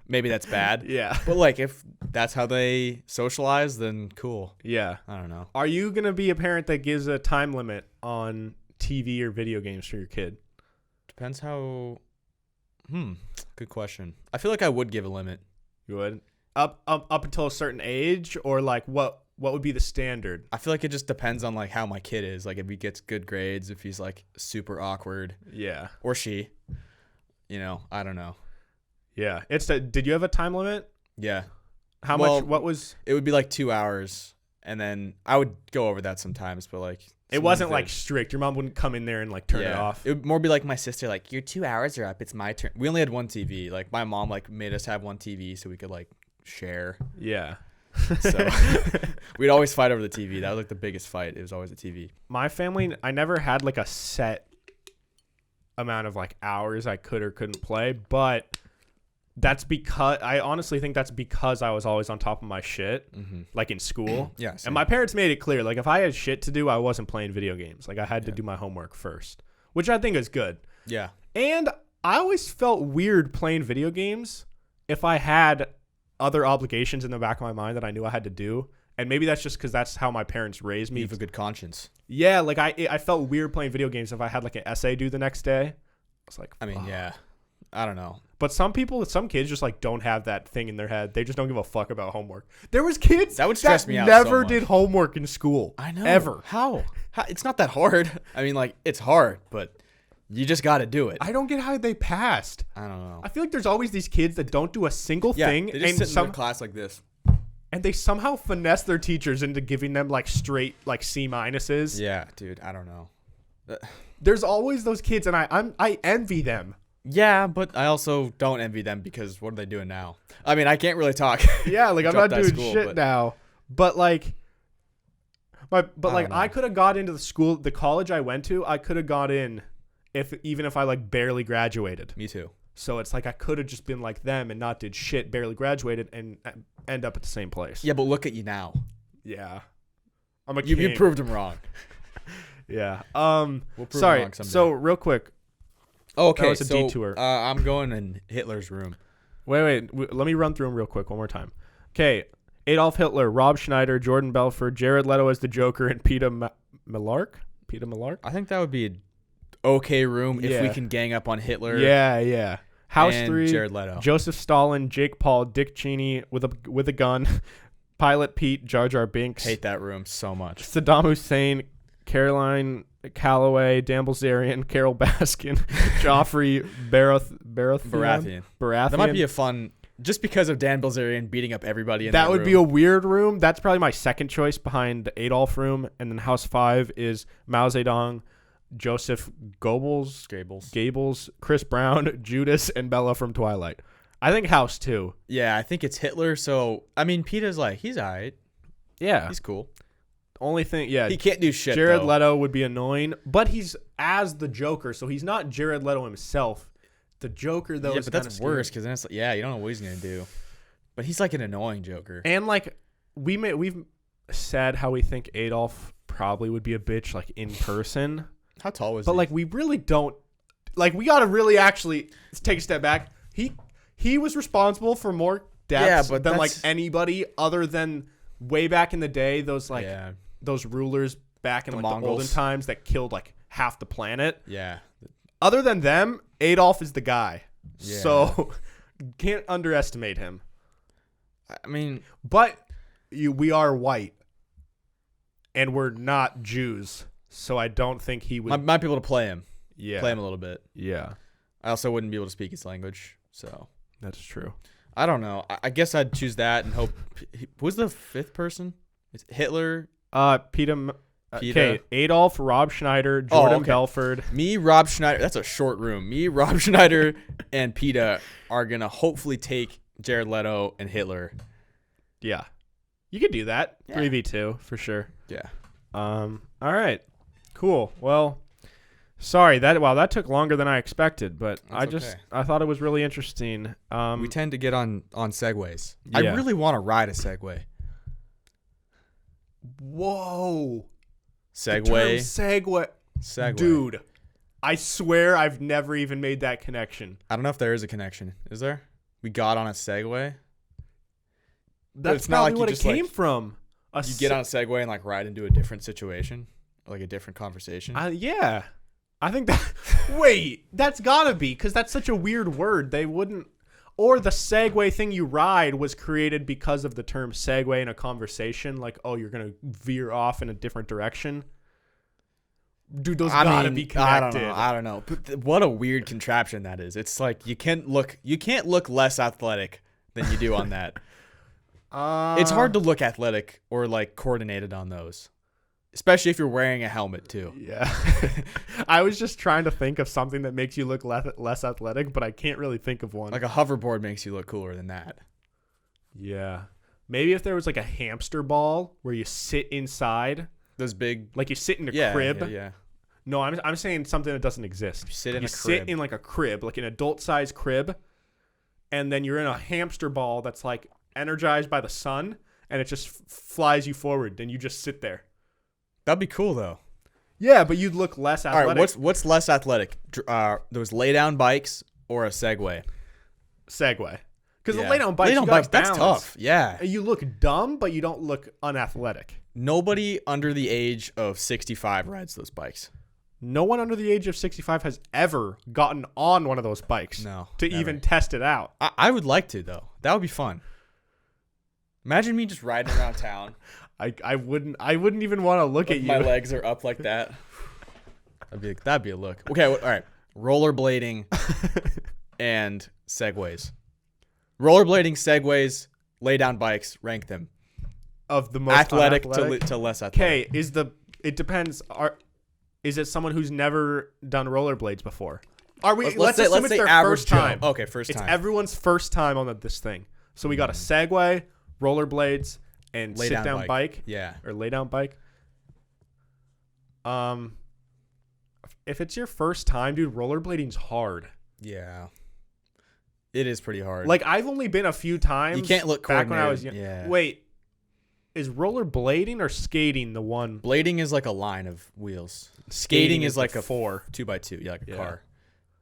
B: maybe that's bad.
A: Yeah.
B: But like, if that's how they socialize, then cool.
A: Yeah.
B: I don't know.
A: Are you going to be a parent that gives a time limit on TV or video games for your kid?
B: Depends how. Good question. I feel like I would give a limit.
A: You would? Up until a certain age, or like what would be the standard?
B: I feel like it just depends on like how my kid is. Like, if he gets good grades, if he's like super awkward.
A: Yeah.
B: Or she. You know, I don't know.
A: Yeah. Did you have a time limit?
B: Yeah.
A: How much? What was?
B: It would be like 2 hours, and then I would go over that sometimes, but like.
A: It wasn't like strict. Your mom wouldn't come in there and like turn it off.
B: It would more be like my sister, like, your 2 hours are up. It's my turn. We only had one TV. Like, my mom like made us have one TV so we could like share.
A: Yeah.
B: So we'd always fight over the TV. That was like the biggest fight. It was always the TV.
A: My family, I never had like a set amount of like hours I could or couldn't play, but that's because I honestly think that's because I was always on top of my shit, like in school.
B: Yeah.
A: And my parents made it clear, like, if I had shit to do, I wasn't playing video games. Like, I had to do my homework first, which I think is good.
B: Yeah.
A: And I always felt weird playing video games if I had other obligations in the back of my mind that I knew I had to do. And maybe that's just because that's how my parents raised me.
B: You have a good conscience.
A: Yeah, like I felt weird playing video games if I had like an essay due the next day. I was like,
B: I mean, yeah. I don't know.
A: But some kids just like don't have that thing in their head. They just don't give a fuck about homework. There was kids
B: that would stress me out.
A: Never did homework in school.
B: I know.
A: Ever.
B: How? It's not that hard. I mean, like, it's hard, but You just got to do it.
A: I don't get how they passed.
B: I don't know.
A: I feel like there's always these kids that don't do a single thing.
B: They just sit in their class like this.
A: And they somehow finesse their teachers into giving them like straight like C minuses.
B: Yeah, dude. I don't know.
A: There's always those kids, and I envy them.
B: Yeah, but I also don't envy them because what are they doing now? I mean, I can't really talk.
A: Yeah, like I'm not doing shit now. But like, I could have got into the college I went to. I could have got in even if I like barely graduated.
B: Me too.
A: So it's like I could have just been like them and not did shit, barely graduated, and end up at the same place.
B: Yeah, but look at you now.
A: Yeah, I'm a
B: you proved him wrong.
A: Yeah.
B: We'll prove
A: sorry.
B: him wrong someday.
A: So real quick.
B: Okay,
A: that was a detour.
B: I'm going in Hitler's room.
A: Wait. Let me run through them real quick one more time. Okay. Adolf Hitler, Rob Schneider, Jordan Belfort, Jared Leto as the Joker, and Peter Millark. Peter Millark.
B: I think that would be an okay room if we can gang up on Hitler.
A: Yeah. House
B: and
A: 3,
B: Jared Leto.
A: Joseph Stalin, Jake Paul, Dick Cheney with a gun, Pilot Pete, Jar Jar Binks.
B: Hate that room so much.
A: Saddam Hussein, Caroline Calloway, Dan Bilzerian, Carol Baskin, Joffrey Baratheon.
B: That might be a fun, just because of Dan Bilzerian beating up everybody in that
A: would
B: room.
A: Be a weird room. That's probably my second choice behind the Adolf room. And then House 5 is Mao Zedong, Joseph Gables, Chris Brown, Judas, and Bella from Twilight. I think House 2.
B: Yeah, I think it's Hitler. So, I mean, Peter's like, he's all right.
A: Yeah.
B: He's cool.
A: Only thing, yeah.
B: He can't do shit,
A: Jared
B: though.
A: Leto would be annoying, but he's as the Joker, so he's not Jared Leto himself. The Joker, though,
B: yeah,
A: is
B: but that's worse, because then it's like, you don't know what he's going to do. But he's like an annoying Joker.
A: And, like, we've said how we think Adolf probably would be a bitch, like, in person.
B: How tall was he?
A: But, like, we really don't. Like, we got to really actually take a step back. He was responsible for more deaths than, like, anybody other than way back in the day, those, like, those rulers back in, like, the olden times that killed, like, half the planet.
B: Yeah.
A: Other than them, Adolf is the guy.
B: Yeah.
A: So, can't underestimate him.
B: I mean.
A: But we are white. And we're not Jews. So I don't think he would.
B: Might be able to play him.
A: Yeah.
B: Play him a little bit.
A: Yeah.
B: I also wouldn't be able to speak his language. So.
A: That's true.
B: I don't know. I guess I'd choose that and hope. Who's the fifth person? It's Hitler.
A: Peter. Okay. Adolf, Rob Schneider, Jordan Belfort.
B: Me, Rob Schneider. That's a short room. Me, Rob Schneider, and Peter are going to hopefully take Jared Leto and Hitler.
A: Yeah. You could do that. Yeah. 3v2 for sure.
B: Yeah.
A: All right. Cool. Well, sorry that took longer than I expected, but I thought it was really interesting.
B: We tend to get on segways. Yeah. I really want to ride a Segway.
A: Whoa.
B: Segway.
A: Segway. Dude, I swear I've never even made that connection.
B: I don't know if there is a connection. Is there? We got on a Segway.
A: That's probably what it came from.
B: You get on a Segway and like ride into a different situation, like a different conversation.
A: Yeah. I think that. Wait, that's gotta be because that's such a weird word. They wouldn't. Or the Segway thing you ride was created because of the term segue in a conversation. Like, oh, you're going to veer off in a different direction. Dude, those gotta be connected.
B: I don't know. But what a weird contraption that is. It's like you can't look less athletic than you do on that. It's hard to look athletic or like coordinated on those. Especially if you're wearing a helmet too.
A: Yeah. I was just trying to think of something that makes you look less athletic, but I can't really think of one.
B: Like a hoverboard makes you look cooler than that.
A: Yeah. Maybe if there was like a hamster ball where you sit inside.
B: Those big.
A: Like you sit in a crib.
B: Yeah.
A: No, I'm saying something that doesn't exist.
B: You sit in a crib.
A: Sit in like a crib, like an adult-sized crib, and then you're in a hamster ball that's like energized by the sun, and it just flies you forward, and you just sit there.
B: That'd be cool though.
A: Yeah, but you'd look less athletic.
B: All right, what's less athletic? Those lay down bikes or a Segway?
A: Segway. Because the lay down bikes,
B: that's tough. Yeah.
A: You look dumb, but you don't look unathletic.
B: Nobody under the age of 65 rides those bikes.
A: No one under the age of 65 has ever gotten on one of those bikes.
B: No.
A: To never. Even test it out.
B: I would like to though. That would be fun. Imagine me just riding around town.
A: I wouldn't even want to look at you.
B: My legs are up like that. That'd be a look. Okay, all right. rollerblading, and segways. Rollerblading, segways, lay down bikes. Rank them.
A: Of the most
B: Athletic
A: unathletic?
B: to less athletic.
A: Okay, it depends. Is it someone who's never done rollerblades before? Are we? Let's assume it's their
B: average
A: first time.
B: Joe. Okay, first time.
A: It's everyone's first time on this thing. So we got a Segway, rollerblades, and
B: Lay
A: sit down
B: down
A: bike.
B: Yeah.
A: Or lay down bike. If it's your first time, dude, rollerblading's hard.
B: Yeah. It is pretty hard.
A: Like, I've only been a few times.
B: You can't look
A: back when I was
B: coordinated.
A: young.
B: Yeah.
A: Wait, is rollerblading or skating the one?
B: Blading is like a line of wheels.
A: Skating
B: is like a
A: 4
B: 2x2. Yeah, like a
A: Yeah.
B: car.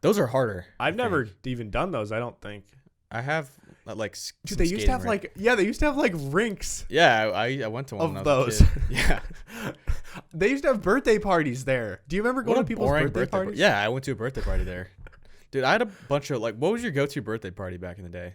B: Those are harder.
A: I've never even done those. I don't think.
B: I have like.
A: Dude, they used to have they used to have like rinks
B: Yeah, I went to one
A: of
B: when I was
A: those.
B: a kid. Yeah.
A: They used to have birthday parties there. Do you remember going to people's birthday parties?
B: Yeah, I went to a birthday party there. Dude, I had a bunch of what was your go-to birthday party back in the day?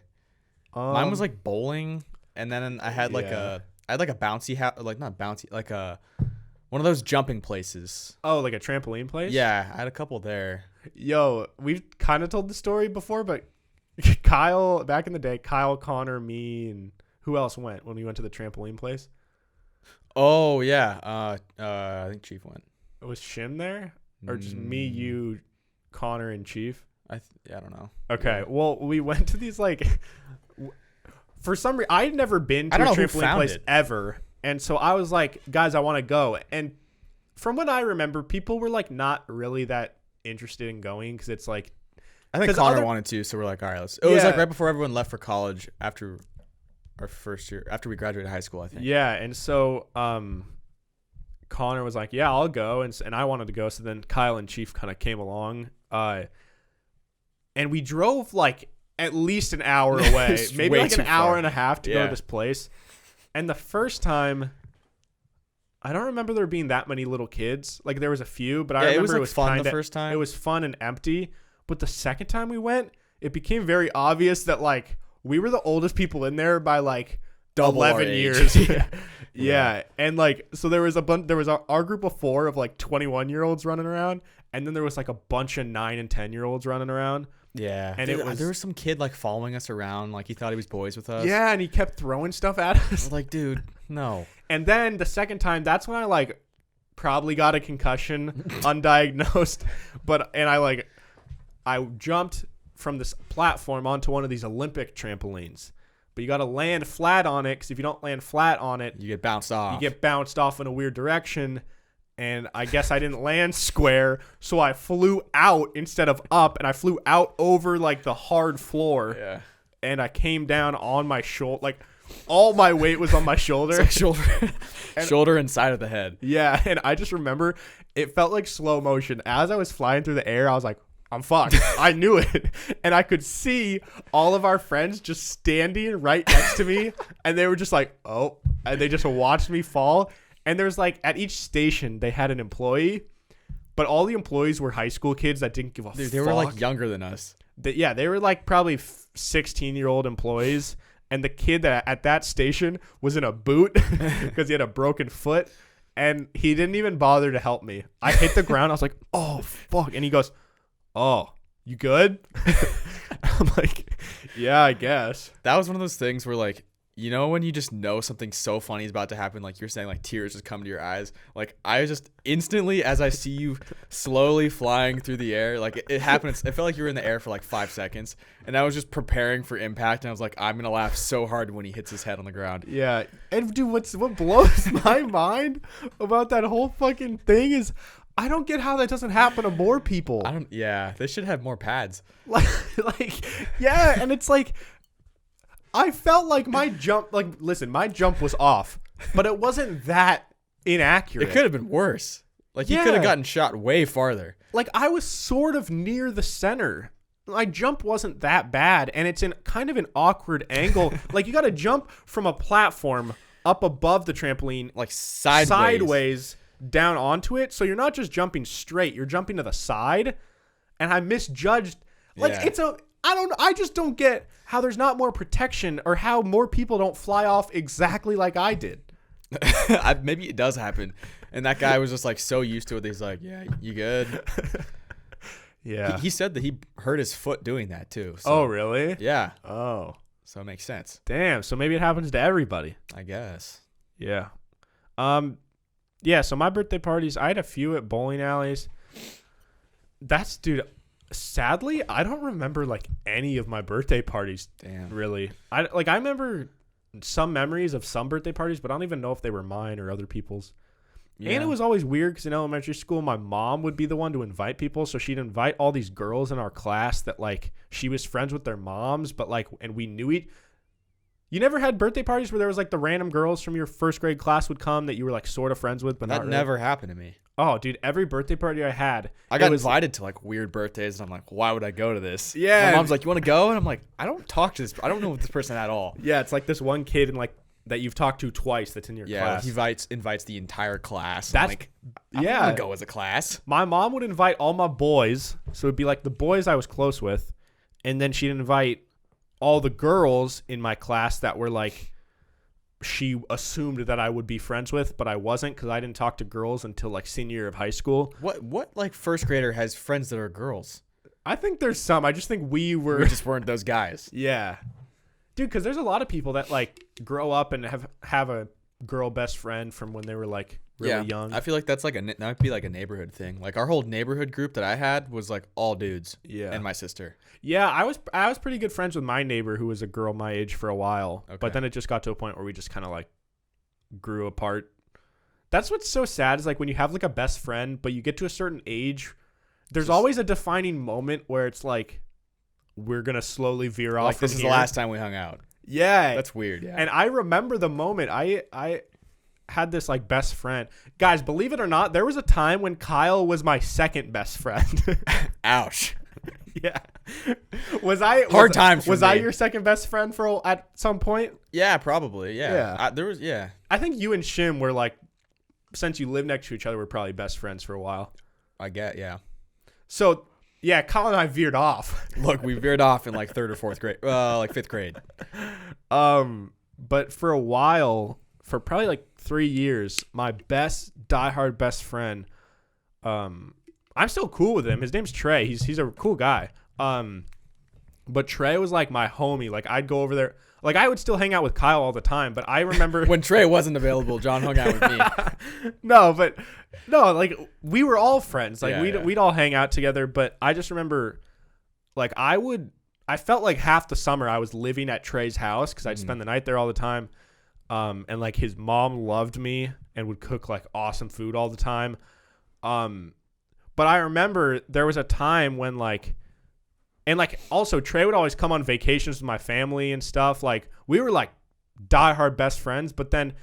B: Mine was like bowling, and then I had like a bouncy house, like not bouncy, like one of those jumping places.
A: Oh, like a trampoline place?
B: Yeah, I had a couple there.
A: Yo, we've kind of told the story before, but Kyle, back in the day, Kyle, Connor, me, and who else went when we went to the trampoline place?
B: Oh yeah, I think Chief went.
A: Was Shim there? Or just me, you, Connor, and Chief?
B: I don't know.
A: Okay, well, we went to these like for some reason I'd never been to a trampoline place ever, and so I was like, guys, I want to go. And from what I remember, people were like not really that interested in going because it's like
B: I think Connor wanted to, so we're like, all right, let's. It was like right before everyone left for college after our first year, after we graduated high school, I think.
A: Yeah, and so Connor was like, yeah, I'll go, and I wanted to go, so then Kyle and Chief kind of came along. And we drove like at least an hour away, maybe like an hour and a half to go to this place. And the first time, I don't remember there being that many little kids. Like there was a few, but I remember it was
B: fun the first time.
A: It was fun and empty. But the second time we went, it became very obvious that like we were the oldest people in there by like
B: double
A: 11 years. Yeah. And like, so there was our group of 4 of like 21-year-olds running around. And then there was like a bunch of 9 and 10-year-olds running around.
B: Yeah.
A: And
B: there was some kid like following us around. Like he thought he was boys with us.
A: Yeah. And he kept throwing stuff at us.
B: Like, dude, no.
A: And then the second time, that's when I like probably got a concussion undiagnosed. I jumped from this platform onto one of these Olympic trampolines. But you got to land flat on it, because if you don't land flat on it,
B: you get bounced off.
A: You get bounced off in a weird direction. And I guess I didn't land square, so I flew out instead of up, and I flew out over like the hard floor.
B: Yeah.
A: And I came down on my shoulder, like all my weight was on my shoulder.
B: Like shoulder and side of the head.
A: Yeah, and I just remember it felt like slow motion. As I was flying through the air, I was like, I'm fucked. I knew it. And I could see all of our friends just standing right next to me, and they were just like, oh, and they just watched me fall. And there's like, at each station, they had an employee, but all the employees were high school kids that didn't give a fuck.
B: They were like younger than us.
A: They were like probably 16-year-old employees. And the kid that at that station was in a boot because he had a broken foot. And he didn't even bother to help me. I hit the ground. I was like, oh, fuck. And he goes, oh, you good? I'm like, yeah, I guess.
B: That was one of those things where like, you know, when you just know something so funny is about to happen, like you're saying, like tears just come to your eyes. Like I just instantly, as I see you slowly flying through the air, like it happened. It felt like you were in the air for like 5 seconds, and I was just preparing for impact. And I was like, I'm gonna laugh so hard when he hits his head on the ground.
A: Yeah, and dude, what blows my mind about that whole fucking thing is, I don't get how that doesn't happen to more people.
B: Yeah, they should have more pads.
A: Yeah, and it's like, I felt like my jump was off, but it wasn't that inaccurate.
B: It could have been worse. Like he could have gotten shot way farther.
A: Like I was sort of near the center. My jump wasn't that bad, and it's in kind of an awkward angle. Like you got to jump from a platform up above the trampoline,
B: like sideways
A: down onto it. So you're not just jumping straight; you're jumping to the side. And I misjudged. Like I just don't get how there's not more protection, or how more people don't fly off exactly like I did.
B: Maybe it does happen. And that guy was just like so used to it. He's like, yeah, you good?
A: Yeah.
B: He said that he hurt his foot doing that too. So,
A: Oh, really?
B: yeah.
A: Oh,
B: So it makes sense.
A: damn. So maybe it happens to everybody.
B: I guess.
A: Yeah. Yeah. So my birthday parties, I had a few at bowling alleys. Dude. Sadly, I don't remember like any of my birthday parties.
B: Damn.
A: Really. I remember some memories of some birthday parties, but I don't even know if they were mine or other people's.
B: Yeah.
A: And it was always weird because in elementary school, my mom would be the one to invite people. So she'd invite all these girls in our class that like she was friends with their moms, but like, and we knew it. You never had birthday parties where there was like the random girls from your first grade class would come that you were like sort of friends with, but
B: that
A: not really?
B: never happened to me.
A: Oh, dude, every birthday party I had,
B: I got invited to like weird birthdays, and I'm like, why would I go to this?
A: Yeah.
B: My mom's like, you want to go? And I'm like, I don't talk to this. I don't know this person at all.
A: Yeah, it's like this one kid and like that you've talked to twice that's in your
B: Yeah,
A: class.
B: he invites the entire class.
A: That's
B: I'm like, I don't wanna go as a class.
A: My mom would invite all my boys, so it'd be like the boys I was close with, and then she'd invite all the girls in my class that were like she assumed that I would be friends with, but I wasn't because I didn't talk to girls until like senior year of high school.
B: What like first grader has friends that are girls?
A: I think there's some. I just think we
B: We just weren't those guys.
A: yeah. Dude, because there's a lot of people that like grow up and have a girl best friend from when they were like really young.
B: I feel like that's like that might be like a neighborhood thing. Like our whole neighborhood group that I had was like all dudes.
A: Yeah.
B: And my sister.
A: Yeah, I was pretty good friends with my neighbor who was a girl my age for a while.
B: Okay.
A: But then it just got to a point where we just kind of like grew apart. That's what's so sad is like when you have like a best friend, but you get to a certain age, there's always a defining moment where it's like we're going to slowly veer off
B: Like
A: from
B: this is
A: here.
B: the last time we hung out.
A: Yeah.
B: That's weird. Yeah.
A: And I remember the moment I had this like best friend. Guys, believe it or not, there was a time when Kyle was my second best friend.
B: Ouch.
A: Yeah. Was I your second best friend at some point?
B: Yeah, probably. Yeah.
A: Yeah. I think you and Shim were like, since you live next to each other, we're probably best friends for a while.
B: I get, yeah.
A: So, yeah, Kyle and I veered off.
B: Look, we veered off in like third or fourth grade. Like fifth grade.
A: But for a while, for probably like 3 years, my diehard best friend, I'm still cool with him. His name's Trey. He's a cool guy. But Trey was like my homie. Like I'd go over there. Like I would still hang out with Kyle all the time. But I remember
B: when Trey wasn't available, John hung out with me.
A: No, like we were all friends. Like
B: Yeah,
A: we'd all hang out together. But I just remember, like I felt like half the summer I was living at Trey's house because I'd spend the night there all the time. And like his mom loved me and would cook like awesome food all the time. But I remember there was a time when like, and like also Trey would always come on vacations with my family and stuff. Like we were like diehard best friends. But then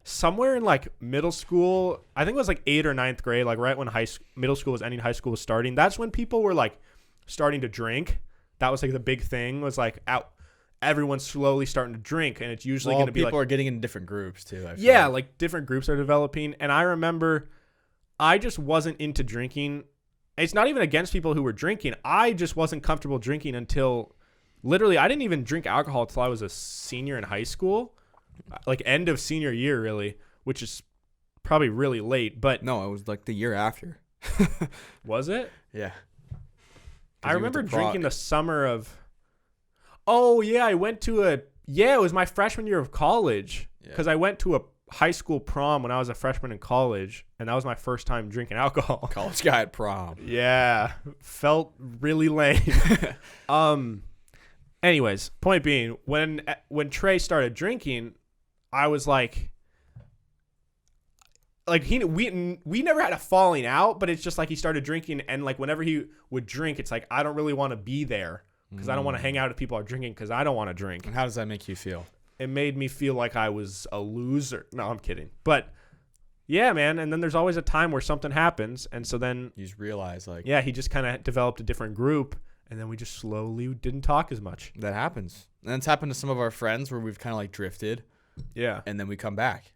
A: somewhere in like middle school, I think it was like 8th or 9th grade, like right when middle school was ending, high school was starting. That's when people were like starting to drink. That was like the big thing was like everyone's slowly starting to drink, and it's usually going to be like
B: people are getting into different groups too. I feel
A: yeah, like different groups are developing. And I remember I just wasn't into drinking. It's not even against people who were drinking. I just wasn't comfortable drinking until literally I didn't even drink alcohol until I was a senior in high school, like end of senior year really, which is probably really late. But
B: no, it was like the year after.
A: Was it?
B: Yeah.
A: I remember drinking the summer of. Oh yeah, it was my freshman year of college because I went to a high school prom when I was a freshman in college, and that was my first time drinking alcohol.
B: College guy at prom.
A: Yeah, felt really lame. Anyways, point being, when Trey started drinking, I was like we never had a falling out, but it's just like he started drinking, and like whenever he would drink, it's like I don't really want to be there because I don't want to hang out if people are drinking because I don't want to drink.
B: And how does that make you feel?
A: It made me feel like I was a loser. No, I'm kidding. But yeah, man. And then there's always a time where something happens. And so then
B: you just realize like,
A: yeah, he just kind of developed a different group. And then we just slowly didn't talk as much.
B: That happens. And it's happened to some of our friends where we've kind of like drifted.
A: Yeah.
B: And then we come back.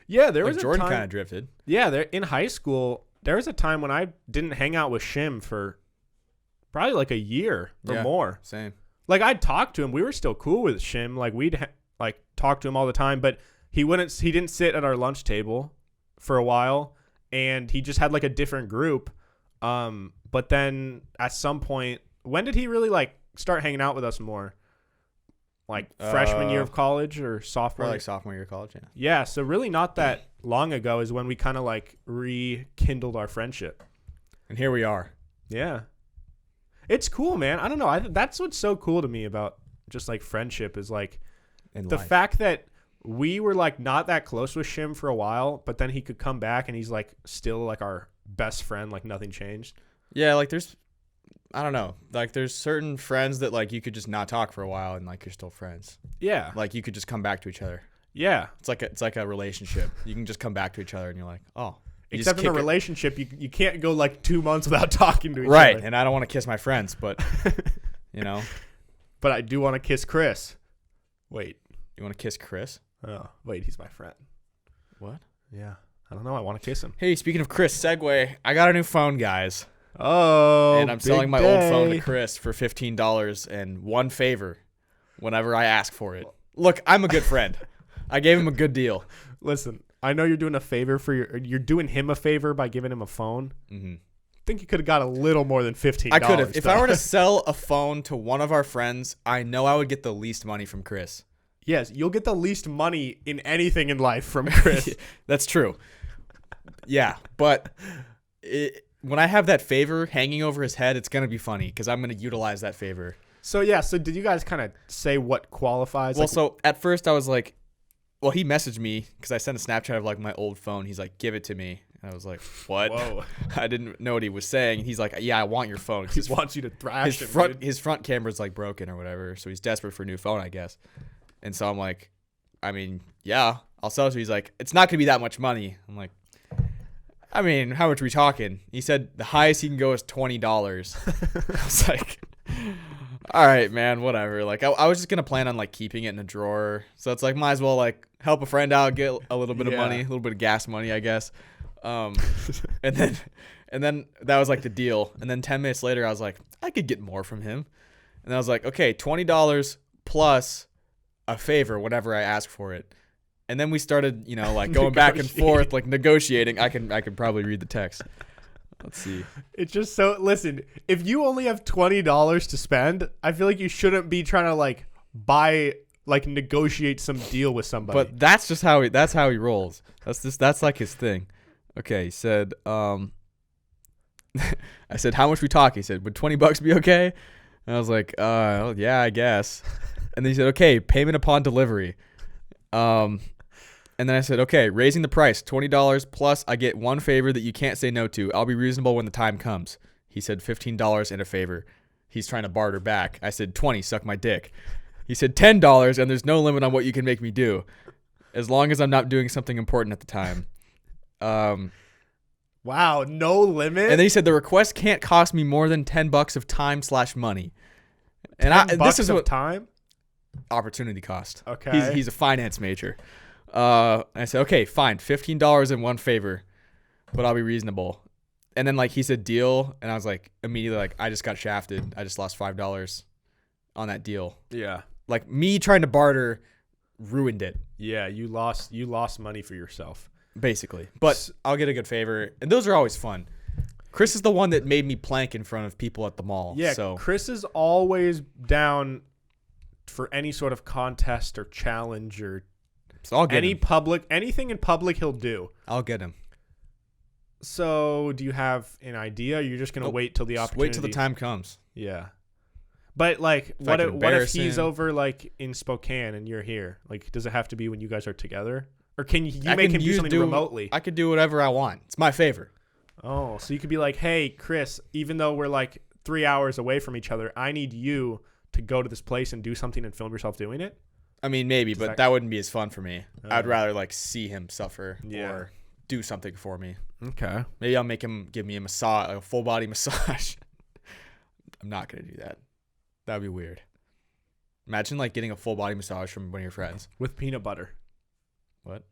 A: Yeah. There was
B: Jordan
A: a time
B: kind of drifted.
A: Yeah. In high school, there was a time when I didn't hang out with Shim for probably like a year or more.
B: Same.
A: Like I'd talk to him. We were still cool with Shim. Like we'd like talk to him all the time, but he didn't sit at our lunch table for a while, and he just had like a different group. But then at some point, when did he really like start hanging out with us more? Like freshman year of college or sophomore?
B: Or like sophomore year of college, yeah.
A: Yeah, so really not that long ago is when we kind of like rekindled our friendship.
B: And here we are.
A: Yeah. It's cool, man. I don't know. That's what's so cool to me about just like friendship is like the fact that we were like not that close with Shim for a while, but then he could come back and he's like still like our best friend, like nothing changed.
B: Yeah, like I don't know. Like there's certain friends that like you could just not talk for a while and like you're still friends.
A: Yeah.
B: Like you could just come back to each other.
A: Yeah.
B: It's like a relationship. You can just come back to each other and you're like, oh.
A: Except in a relationship, you can't go like 2 months without talking to each other.
B: Right. And I don't want to kiss my friends, but you know.
A: But I do want to kiss Chris. Wait.
B: You want to kiss Chris?
A: Oh, wait, he's my friend.
B: What?
A: Yeah. I don't know. I want to kiss him.
B: Hey, speaking of Chris, segue. I got a new phone, guys.
A: Oh,
B: and I'm selling my old phone to Chris for $15 and one favor whenever I ask for it. Look, I'm a good friend. I gave him a good deal.
A: Listen, I know you're doing a favor you're doing him a favor by giving him a phone.
B: Mm-hmm.
A: I think you could have got a little more than $15.
B: I could have. If I were to sell a phone to one of our friends, I know I would get the least money from Chris.
A: Yes, you'll get the least money in anything in life from Chris.
B: That's true. Yeah, but when I have that favor hanging over his head, it's going to be funny because I'm going to utilize that favor.
A: So, yeah. So, did you guys kind of say what qualifies?
B: Well, so at first I was like, well, he messaged me because I sent a Snapchat of like my old phone. He's like, give it to me. And I was like, what?
A: Whoa.
B: I didn't know what he was saying. He's like, yeah, I want your phone.
A: He wants you to thrash him.
B: His front camera's like broken or whatever. So he's desperate for a new phone, I guess. And so I'm like, I mean, yeah, I'll sell it to you. He's like, it's not going to be that much money. I'm like, I mean, how much are we talking? He said the highest he can go is $20. I was like, all right, man, whatever. Like, I was just going to plan on, like, keeping it in a drawer. So it's like, might as well, like, help a friend out, get a little bit of money, a little bit of gas money, I guess. And then that was, like, the deal. And then 10 minutes later, I was like, I could get more from him. And I was like, okay, $20 plus a favor whenever I ask for it. And then we started, you know, like going back and forth, like negotiating. I can probably read the text. Let's see.
A: It's just so, listen, if you only have $20 to spend, I feel like you shouldn't be trying to like buy, like negotiate some deal with somebody.
B: But that's just how he rolls. That's like his thing. Okay, he said, I said, how much we talk? He said, would $20 be okay? And I was like, yeah, I guess. And then he said, okay, payment upon delivery. And then I said, okay, raising the price, $20 plus I get one favor that you can't say no to. I'll be reasonable when the time comes. He said $15 and a favor. He's trying to barter back. I said, 20, suck my dick. He said $10 and there's no limit on what you can make me do. As long as I'm not doing something important at the time.
A: Wow, no limit?
B: And then he said the request can't cost me more than $10 of time/money. And this is what
A: time?
B: Opportunity cost.
A: Okay.
B: He's a finance major. I said, okay, fine, $15 in one favor, but I'll be reasonable. And then like he said deal, and I was like immediately like I just got shafted. I just lost $5 on that deal.
A: Yeah.
B: Like me trying to barter ruined it.
A: Yeah, you lost money for yourself.
B: Basically. But I'll get a good favor. And those are always fun. Chris is the one that made me plank in front of people at the mall.
A: Yeah,
B: so
A: Chris is always down for any sort of contest or challenge or
B: so I'll get
A: anything in public he'll do.
B: I'll get him.
A: So do you have an idea? You're just going to wait till the opportunity?
B: Wait till the time comes.
A: Yeah. But like what if he's over like in Spokane and you're here? Like does it have to be when you guys are together? Or can you make him do something remotely?
B: I could do whatever I want. It's my favor.
A: Oh, so you could be like, "Hey, Chris, even though we're like 3 hours away from each other, I need you to go to this place and do something and film yourself doing it?"
B: I mean, maybe, but that wouldn't be as fun for me. I'd rather like see him suffer or do something for me.
A: Okay.
B: Maybe I'll make him give me a massage, a full body massage. I'm not going to do that. That would be weird. Imagine like getting a full body massage from one of your friends.
A: With peanut butter.
B: What?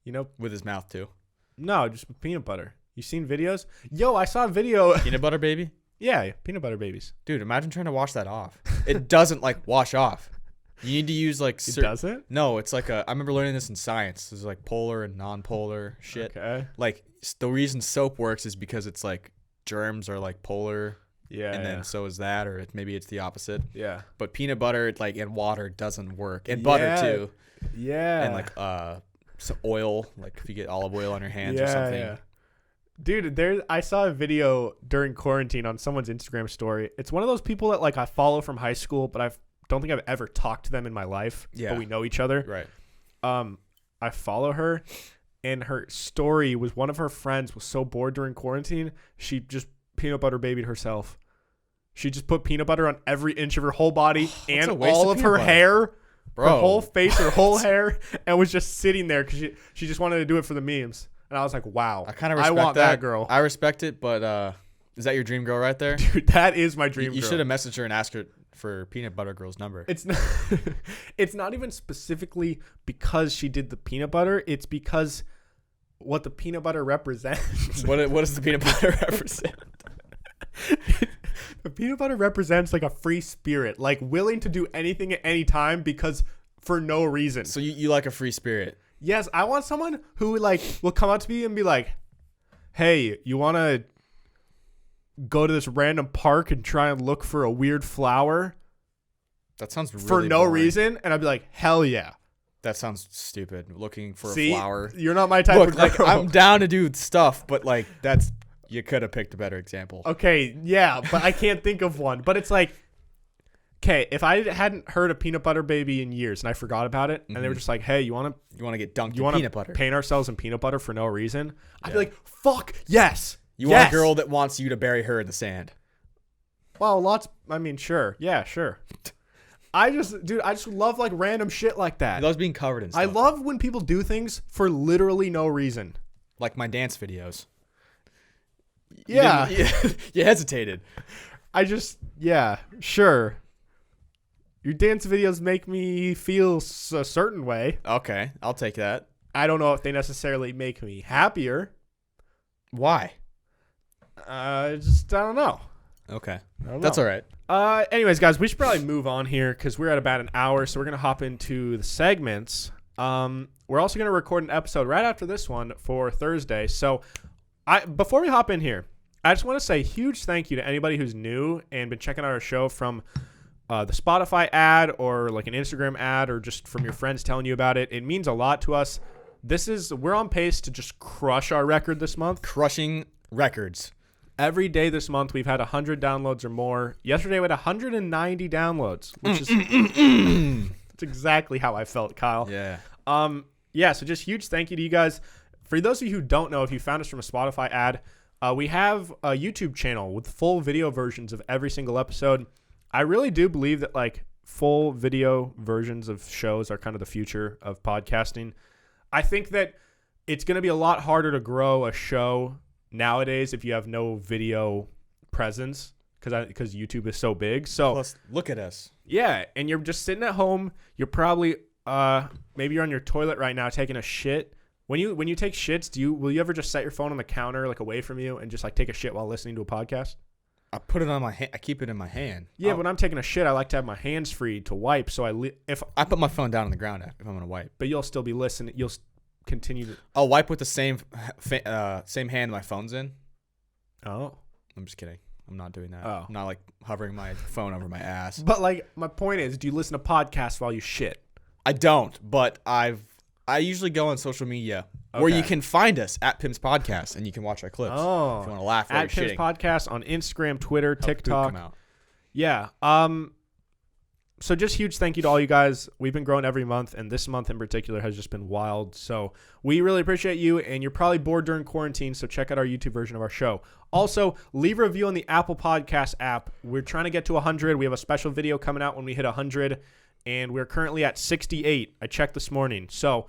A: You know?
B: With his mouth too.
A: No, just with peanut butter. You seen videos? Yo, I saw a video.
B: Peanut butter baby?
A: Yeah, peanut butter babies.
B: Dude, imagine trying to wash that off. It doesn't like wash off. You need to use like...
A: It doesn't?
B: No, it's like I remember learning this in science. There's like polar and non-polar shit.
A: Okay.
B: Like the reason soap works is because it's like germs are like polar.
A: Yeah.
B: And then so is that, or maybe it's the opposite.
A: Yeah.
B: But peanut butter, like in water, doesn't work. And butter too.
A: Yeah.
B: And like some oil, like if you get olive oil on your hands or something. Yeah.
A: Dude, I saw a video during quarantine on someone's Instagram story. It's one of those people that like I follow from high school, but I don't think I've ever talked to them in my life.
B: Yeah.
A: But we know each other.
B: Right.
A: I follow her, and her story was one of her friends was so bored during quarantine, she just peanut butter babied herself. She just put peanut butter on every inch of her whole body and all of her hair, her whole face, her whole hair, and was just sitting there because she just wanted to do it for the memes. And I was like, wow, I want that girl.
B: I respect it, but is that your dream girl right there?
A: Dude, that is my dream girl.
B: You should have messaged her and asked her for Peanut Butter Girl's number.
A: It's not even specifically because she did the peanut butter. It's because what the peanut butter represents.
B: What does the peanut butter represent?
A: The peanut butter represents like a free spirit, like willing to do anything at any time because for no reason.
B: So you like a free spirit?
A: Yes, I want someone who like will come up to me and be like, "Hey, you want to go to this random park and try and look for a weird flower?"
B: That sounds really
A: for no
B: boring.
A: reason, and I'd be like, "Hell yeah."
B: That sounds stupid. Looking for
A: See,
B: a flower.
A: You're not my type of girl.
B: Like, I'm down to do stuff, but like you could have picked a better example.
A: Okay, yeah, but I can't think of one. But it's like, okay, if I hadn't heard of Peanut Butter Baby in years and I forgot about it, and they were just like, "Hey, you want
B: to get dunked in peanut butter?
A: Paint ourselves in peanut butter for no reason?" I'd be like, "Fuck yes."
B: You want a girl that wants you to bury her in the sand?
A: Well, sure, yeah, sure. I just love like random shit like that.
B: He loves being covered in stuff.
A: I love when people do things for literally no reason.
B: Like my dance videos.
A: Yeah.
B: You hesitated.
A: Yeah, sure. Your dance videos make me feel a certain way.
B: Okay, I'll take that.
A: I don't know if they necessarily make me happier.
B: Why?
A: I don't know.
B: Okay. That's all right.
A: Anyways, guys, we should probably move on here because we're at about an hour, so we're going to hop into the segments. We're also going to record an episode right after this one for Thursday. So before we hop in here, I just want to say a huge thank you to anybody who's new and been checking out our show from the Spotify ad or like an Instagram ad or just from your friends telling you about it. It means a lot to us. We're on pace to just crush our record this month.
B: Crushing records.
A: Every day this month, we've had 100 downloads or more. Yesterday, we had 190 downloads, which is that's exactly how I felt, Kyle.
B: Yeah.
A: Yeah, so just huge thank you to you guys. For those of you who don't know, if you found us from a Spotify ad, we have a YouTube channel with full video versions of every single episode. I really do believe that like full video versions of shows are kind of the future of podcasting. I think that it's going to be a lot harder to grow a show nowadays if you have no video presence because YouTube is so big. So
B: plus, look at us.
A: Yeah, and you're just sitting at home. You're probably maybe you're on your toilet right now taking a shit. When you take shits, will you ever just set your phone on the counter like away from you and just like take a shit while listening to a podcast?
B: I put it on my hand. I keep it in my hand.
A: Yeah, when I'm taking a shit, I like to have my hands free to wipe. So if
B: I put my phone down on the ground if I'm gonna wipe.
A: But you'll still be listening. You'll continue to.
B: I'll wipe with the same hand my phone's in.
A: Oh,
B: I'm just kidding. I'm not doing that.
A: Oh.
B: I'm not like hovering my phone over my ass.
A: But like my point is, do you listen to podcasts while you shit?
B: I don't, but I usually go on social media where you can find us at Pim's Podcast and you can watch our clips.
A: Oh,
B: if you want to laugh while
A: at
B: you're
A: Pim's
B: shitting.
A: Podcast on Instagram, Twitter, TikTok.
B: Come out.
A: Yeah. So just huge thank you to all you guys. We've been growing every month, and this month in particular has just been wild. So we really appreciate you, and you're probably bored during quarantine, so check out our YouTube version of our show. Also, leave a review on the Apple Podcast app. We're trying to get to 100. We have a special video coming out when we hit 100, and we're currently at 68. I checked this morning. So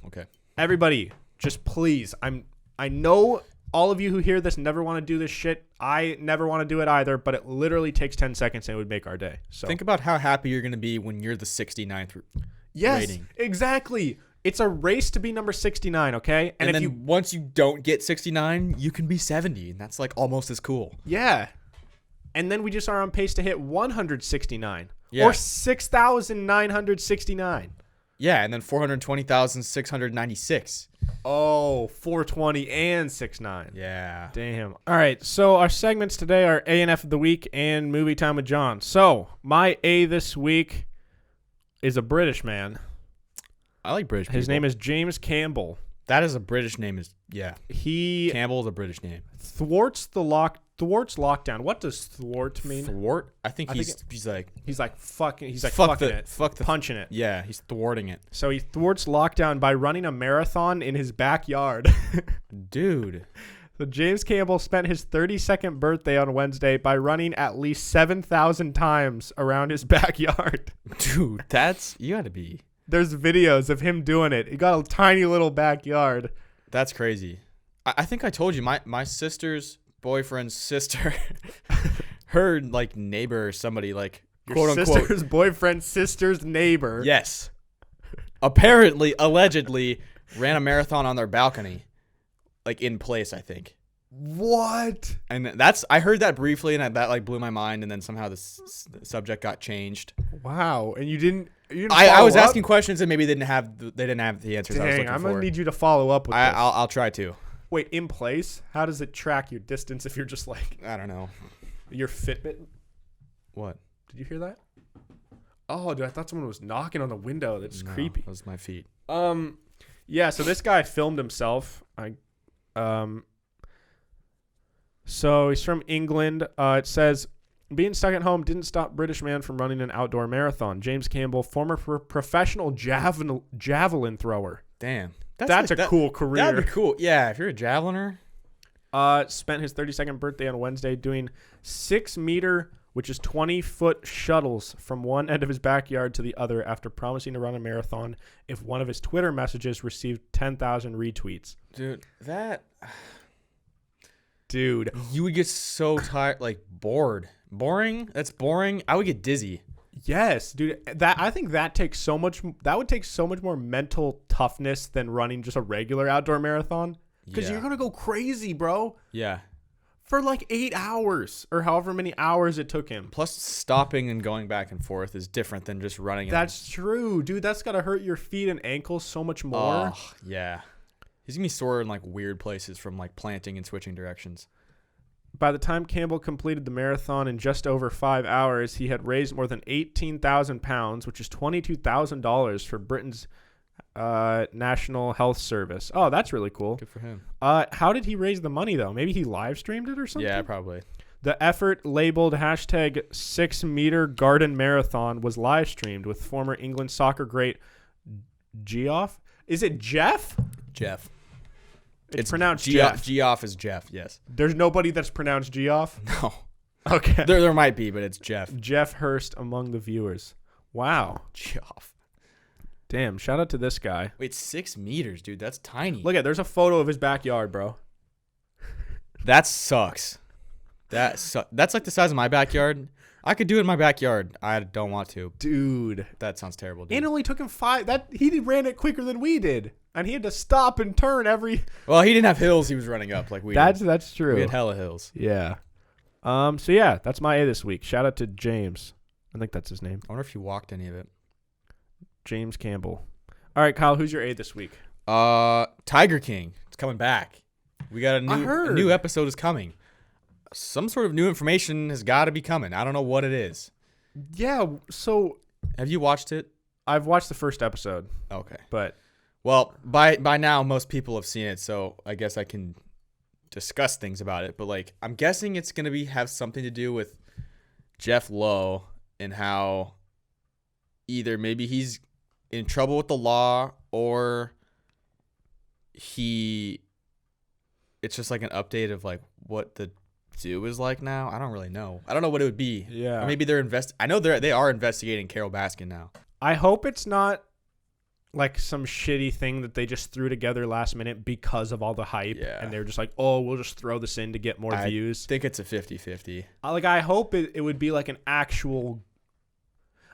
B: okay.
A: Everybody, just please. I know all of you who hear this never want to do this shit. I never want to do it either, but it literally takes 10 seconds and it would make our day. So
B: think about how happy you're going to be when you're the 69th
A: rating. Exactly. It's a race to be number 69, okay?
B: And then once you don't get 69, you can be 70, and that's like almost as cool.
A: Yeah. And then we just are on pace to hit 169
B: yeah.
A: or 6,969.
B: Yeah, and then 420,696.
A: Oh, 420 and 6'9".
B: Yeah.
A: Damn. All right. So our segments today are A and F of the week and movie time with John. So my A this week is a British man.
B: I like British people.
A: His name is James Campbell.
B: That is a British name.
A: He
B: Campbell is a British name.
A: thwarts lockdown. What does thwart mean?
B: Thwart? I think he's like
A: fucking it.
B: Fuck the
A: punching it.
B: Yeah, he's thwarting it.
A: So he thwarts lockdown by running a marathon in his backyard.
B: Dude.
A: So James Campbell spent his 32nd birthday on Wednesday by running at least 7,000 times around his backyard.
B: Dude, you gotta be.
A: There's videos of him doing it. He got a tiny little backyard.
B: That's crazy. I think I told you my sister's boyfriend's sister, her like neighbor or somebody like
A: Your
B: quote
A: sister's
B: unquote
A: boyfriend's sister's neighbor.
B: Yes. Apparently, allegedly, ran a marathon on their balcony, like in place. I think.
A: What?
B: And I heard that briefly, and that like blew my mind. And then somehow the subject got changed.
A: Wow. And you didn't.
B: I was asking questions, and maybe they didn't have the answers I was looking for.
A: I'm gonna need you to follow up with this.
B: I'll try to.
A: Wait, in place? How does it track your distance if you're just like...
B: I don't know.
A: Your Fitbit?
B: What?
A: Did you hear that? Oh, dude, I thought someone was knocking on the window. That's creepy.
B: That was my feet.
A: Yeah, so this guy filmed himself. So he's from England. It says, being stuck at home didn't stop British man from running an outdoor marathon. James Campbell, former professional javelin thrower.
B: Damn.
A: That's a cool career.
B: That'd be cool. Yeah, if you're a javeliner.
A: Spent his 32nd birthday on Wednesday doing 6-meter, which is 20-foot shuttles from one end of his backyard to the other after promising to run a marathon if one of his Twitter messages received 10,000 retweets.
B: Dude, you would get so tired, like bored. Boring? That's boring. I would get dizzy.
A: Yes, dude. I think that would take so much more mental toughness than running just a regular outdoor marathon. Because you're gonna go crazy, bro.
B: Yeah.
A: For like 8 hours or however many hours it took him.
B: Plus, stopping and going back and forth is different than just running.
A: That's true, dude. That's gotta hurt your feet and ankles so much more.
B: Oh, yeah. He's gonna be sore in like weird places from like planting and switching directions.
A: By the time Campbell completed the marathon in just over 5 hours, he had raised more than 18,000 pounds, which is $22,000 for Britain's National Health Service. Oh, that's really cool.
B: Good for him.
A: How did he raise the money, though? Maybe he live streamed it or something?
B: Yeah, probably.
A: The effort, labeled hashtag 6-meter garden marathon, was live streamed with former England soccer great Geoff. Is it Jeff?
B: Jeff.
A: It's pronounced Jeff.
B: Geoff is Jeff, yes.
A: There's nobody that's pronounced Geoff?
B: No.
A: Okay.
B: There might be, but it's Jeff.
A: Jeff Hurst among the viewers. Wow.
B: Geoff.
A: Damn, shout out to this guy.
B: Wait, 6 meters, dude. That's tiny.
A: Look there's a photo of his backyard, bro.
B: That sucks. That's like the size of my backyard. I could do it in my backyard. I don't want to.
A: Dude.
B: That sounds terrible, dude.
A: And it only took him 5. He ran it quicker than we did. And he had to stop and turn every...
B: Well, he didn't have hills he was running up like we did.
A: That's true.
B: We had hella hills.
A: Yeah. So yeah, that's my A this week. Shout out to James. I think that's his name.
B: I wonder if he walked any of it.
A: James Campbell. All right, Kyle, who's your A this week?
B: Tiger King. It's coming back. We got a new episode is coming. Some sort of new information has got to be coming. I don't know what it is.
A: Yeah, so...
B: Have you watched it?
A: I've watched the first episode.
B: Okay.
A: But...
B: Well, by now, most people have seen it, so I guess I can discuss things about it. But, like, I'm guessing it's going to have something to do with Jeff Lowe and how either maybe he's in trouble with the law or it's just like an update of, like, what the zoo is like now. I don't really know. I don't know what it would be.
A: Yeah.
B: Or maybe I know they are investigating Carol Baskin now.
A: I hope it's not like some shitty thing that they just threw together last minute because of all the hype.
B: Yeah.
A: And they're just like, oh, we'll just throw this in to get more views.
B: I think it's a 50-50.
A: I hope it would be like an actual...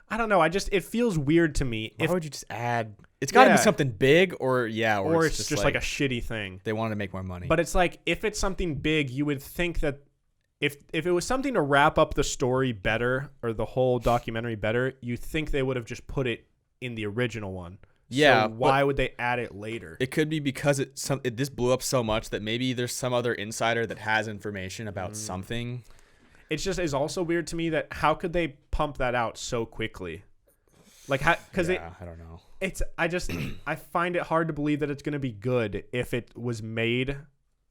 A: I don't know. It feels weird to me.
B: Why would you just add... It's got to be something big or
A: it's just like a shitty thing.
B: They wanted to make more money.
A: But it's like, if it's something big, you would think that if it was something to wrap up the story better or the whole documentary better, you think they would have just put it in the original one.
B: Yeah,
A: So why would they add it later?
B: It could be because this blew up so much that maybe there's some other insider that has information about something.
A: It's just is also weird to me that how could they pump that out so quickly? Like, because
B: I don't know.
A: I find it hard to believe that it's going to be good if it was made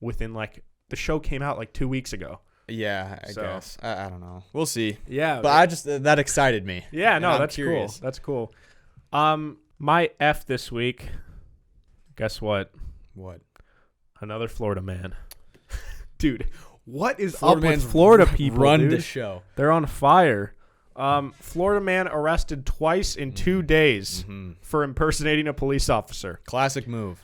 A: within like the show came out like 2 weeks ago.
B: Yeah, I guess. I don't know. We'll see.
A: Yeah.
B: But that excited me.
A: Yeah, no, that's
B: curious.
A: cool. That's cool. My F this week, guess what?
B: What?
A: Another Florida man. Dude, what is
B: Florida
A: up
B: man's
A: with Florida people,
B: run
A: dude?
B: the show.
A: They're on fire. Florida man arrested twice in 2 days for impersonating a police officer.
B: Classic move.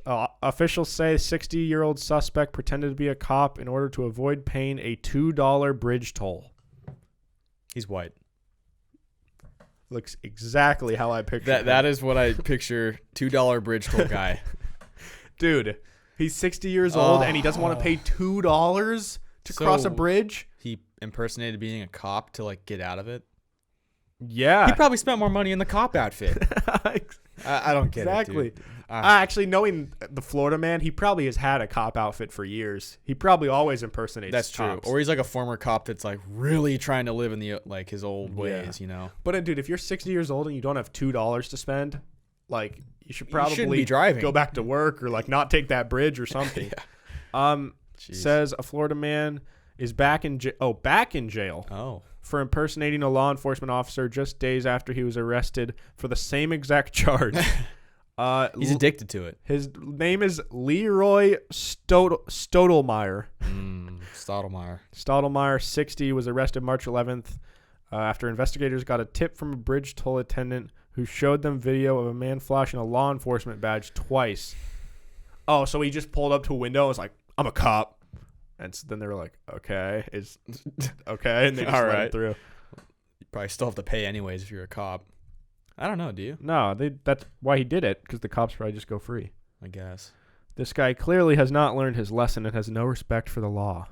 A: Officials say 60-year-old suspect pretended to be a cop in order to avoid paying a $2 bridge toll.
B: He's white.
A: Looks exactly how I pictured
B: That is what I picture. $2 bridge toll guy.
A: Dude, he's 60 years old and he doesn't want to pay $2 to cross a bridge?
B: He impersonated being a cop to like get out of it.
A: Yeah.
B: He probably spent more money in the cop outfit. I don't get it, dude.
A: Actually, knowing the Florida man, he probably has had a cop outfit for years. He probably always impersonates
B: That's
A: cops.
B: true. Or he's like a former cop that's like really trying to live in the like his old ways, you know.
A: But dude, if you're 60 years old and you don't have $2 to spend, like you should
B: shouldn't
A: probably
B: be driving.
A: go back to work or like not take that bridge or something. Says a Florida man is back in jail. For impersonating a law enforcement officer just days after he was arrested for the same exact charge.
B: He's addicted to it.
A: His name is Leroy Stottlemyre. Stottlemyre, 60, was arrested March 11th after investigators got a tip from a bridge toll attendant who showed them video of a man flashing a law enforcement badge twice. Oh, so he just pulled up to a window and was like, I'm a cop. And so then they were like, okay. Okay. And they just let him through.
B: You probably still have to pay anyways if you're a cop. I don't know, do you?
A: No, that's why he did it, because the cops probably just go free.
B: I guess.
A: This guy clearly has not learned his lesson and has no respect for the law.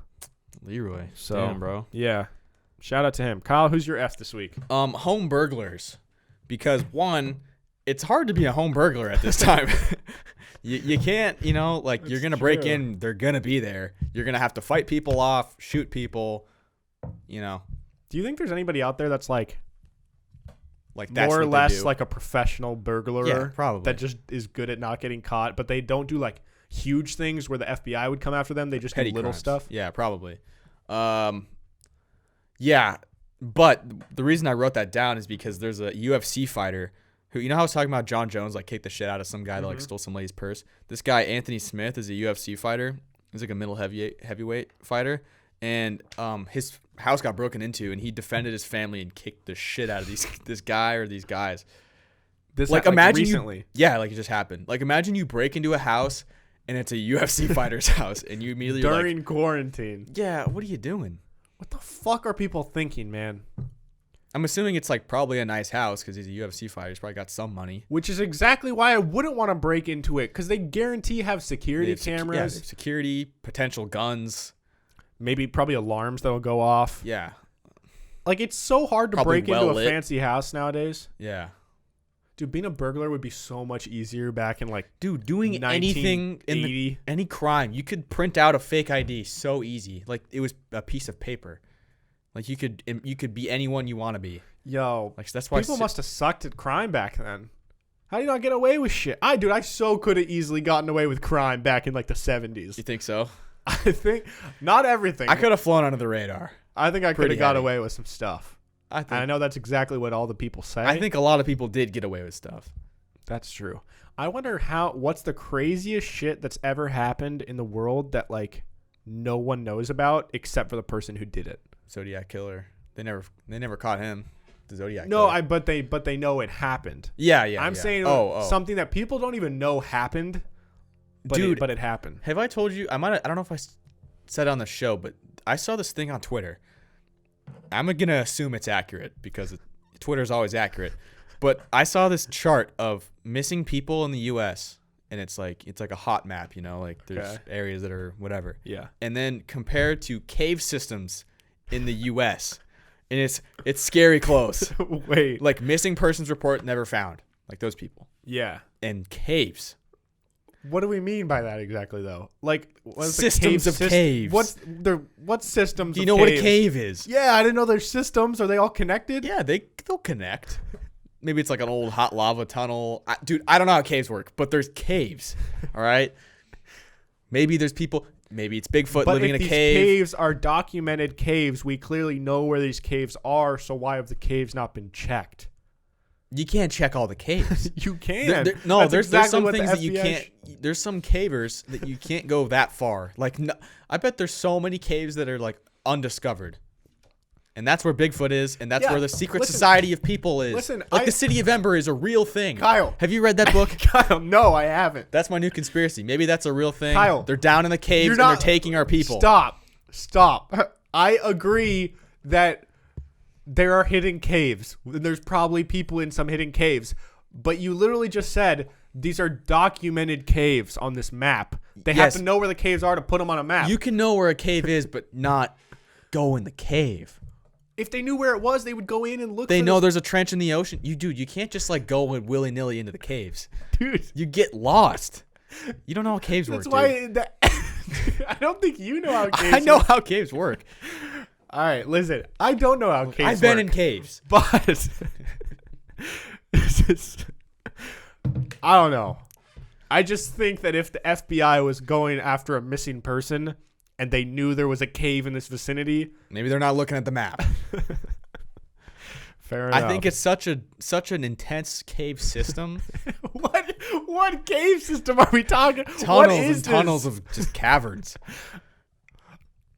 B: Leroy.
A: So,
B: damn, bro.
A: Yeah. Shout out to him. Kyle, who's your F this week?
B: Home burglars. Because, one, it's hard to be a home burglar at this time. You can't, like, you're going to break in. They're going to be there. You're going to have to fight people off, shoot people,
A: Do you think there's anybody out there that's like
B: that's
A: more or less
B: do.
A: like a professional burglar?
B: Yeah, probably.
A: That just is good at not getting caught, but they don't do like huge things where the FBI would come after them. They just
B: Petty
A: do little
B: crimes.
A: stuff.
B: Yeah, probably. Yeah, but the reason I wrote that down is because there's a UFC fighter who, I was talking about John Jones, like kicked the shit out of some guy that like stole some lady's purse. This guy, Anthony Smith, is a UFC fighter. He's like a middle heavyweight fighter. And his house got broken into, and he defended his family and kicked the shit out of this guy or these guys. Imagine
A: recently.
B: Like it just happened. Like imagine you break into a house and it's a UFC fighter's house, and you immediately
A: during quarantine.
B: Yeah, what are you doing?
A: What the fuck are people thinking, man?
B: I'm assuming it's like probably a nice house because he's a UFC fighter. He's probably got some money.
A: Which is exactly why I wouldn't want to break into it, because they guarantee have security cameras.
B: Security, potential guns.
A: Probably alarms that'll go off.
B: Yeah.
A: Like, it's so hard to break into a fancy house nowadays.
B: Yeah.
A: Dude, being a burglar would be so much easier back in
B: doing anything any crime. You could print out a fake ID so easy. Like it was a piece of paper. Like you could be anyone you want to be.
A: Yo,
B: like that's why
A: people must have sucked at crime back then. How do you not get away with shit? I so could have easily gotten away with crime back in like the 70s.
B: You think so?
A: I think not everything.
B: I could have flown under the radar.
A: I think I could have got away with some stuff. I know that's exactly what all the people say.
B: I think a lot of people did get away with stuff.
A: That's true. I wonder what's the craziest shit that's ever happened in the world that like no one knows about except for the person who did it.
B: Zodiac killer. They never caught him. The Zodiac
A: killer.
B: No,
A: but they know it happened.
B: Yeah.
A: I'm saying something that people don't even know happened. But it happened.
B: Have I told you? I don't know if I said it on the show, but I saw this thing on Twitter. I'm going to assume it's accurate because Twitter is always accurate. But I saw this chart of missing people in the U.S. and it's like a hot map, like there's areas that are whatever.
A: Yeah.
B: And then compared to cave systems in the U.S. and it's scary close.
A: Wait.
B: Like missing persons report never found. Like those people.
A: Yeah.
B: and caves.
A: What do we mean by that exactly, though? Like, what's
B: Systems of caves.
A: What systems?
B: Do you
A: of
B: know what a
A: caves?
B: cave is?
A: Yeah, I didn't know there's systems. Are they all connected?
B: Yeah, they'll connect. Maybe it's like an old hot lava tunnel. Dude, I don't know how caves work, but there's caves. All right. Maybe there's people. Maybe it's Bigfoot living in a
A: these
B: cave.
A: Caves are documented caves. We clearly know where these caves are. So why have the caves not been checked?
B: You can't check all the caves.
A: You can.
B: There's some things that you can't. There's some cavers that you can't go that far. Like, no, I bet there's so many caves that are like undiscovered, and that's where Bigfoot is, and that's where the secret society of people is.
A: Listen,
B: the city of Ember is a real thing.
A: Kyle,
B: have you read that book?
A: Kyle, no, I haven't.
B: That's my new conspiracy. Maybe that's a real thing.
A: Kyle,
B: they're down in the caves and they're taking our people.
A: Stop. I agree that there are hidden caves. There's probably people in some hidden caves. But you literally just said these are documented caves on this map. They have to know where the caves are to put them on a map.
B: You can know where a cave is, but not go in the cave.
A: If they knew where it was, they would go in and look.
B: They know there's a trench in the ocean. You can't just like go willy-nilly into the caves.
A: Dude.
B: You get lost. You don't know how caves work,
A: That's why I don't think you know how caves work.
B: I know how caves work.
A: All right, listen. I don't know how caves work.
B: I've been in caves.
A: But this is, I don't know. I just think that if the FBI was going after a missing person and they knew there was a cave in this vicinity,
B: maybe they're not looking at the map.
A: Fair enough.
B: I think it's such an intense cave system.
A: What cave system are we talking?
B: Tunnels of just caverns.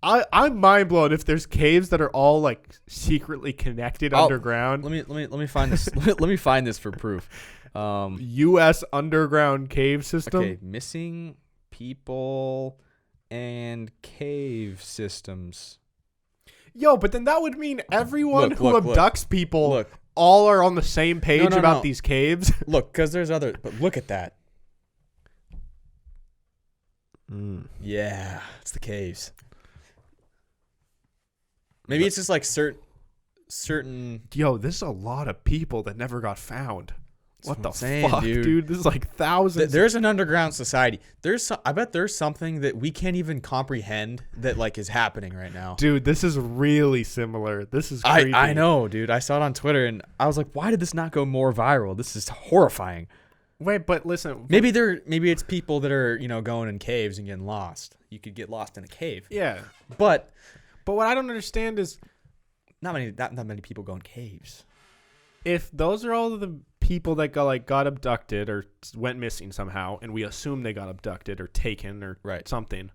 A: I'm mind blown if there's caves that are all like secretly connected underground.
B: Let me find this. let me find this for proof.
A: U.S. underground cave system.
B: Okay, missing people and cave systems.
A: Yo, but then that would mean everyone who abducts people
B: Look.
A: all are on the same page about these caves.
B: Look, because there's other. But look at that. Yeah, it's the caves. Maybe it's just like certain.
A: Yo, this is a lot of people that never got found. What the
B: saying,
A: fuck, dude? This is like thousands.
B: There's an underground society. I bet there's something that we can't even comprehend that like is happening right now.
A: Dude, this is really similar. This is creepy.
B: I know, dude. I saw it on Twitter and I was like, why did this not go more viral? This is horrifying.
A: Wait, but listen.
B: Maybe it's people that are, going in caves and getting lost. You could get lost in a cave.
A: Yeah.
B: But
A: what I don't understand is
B: not many people go in caves.
A: If those are all of the people that got abducted or went missing somehow, and we assume they got abducted or taken or something,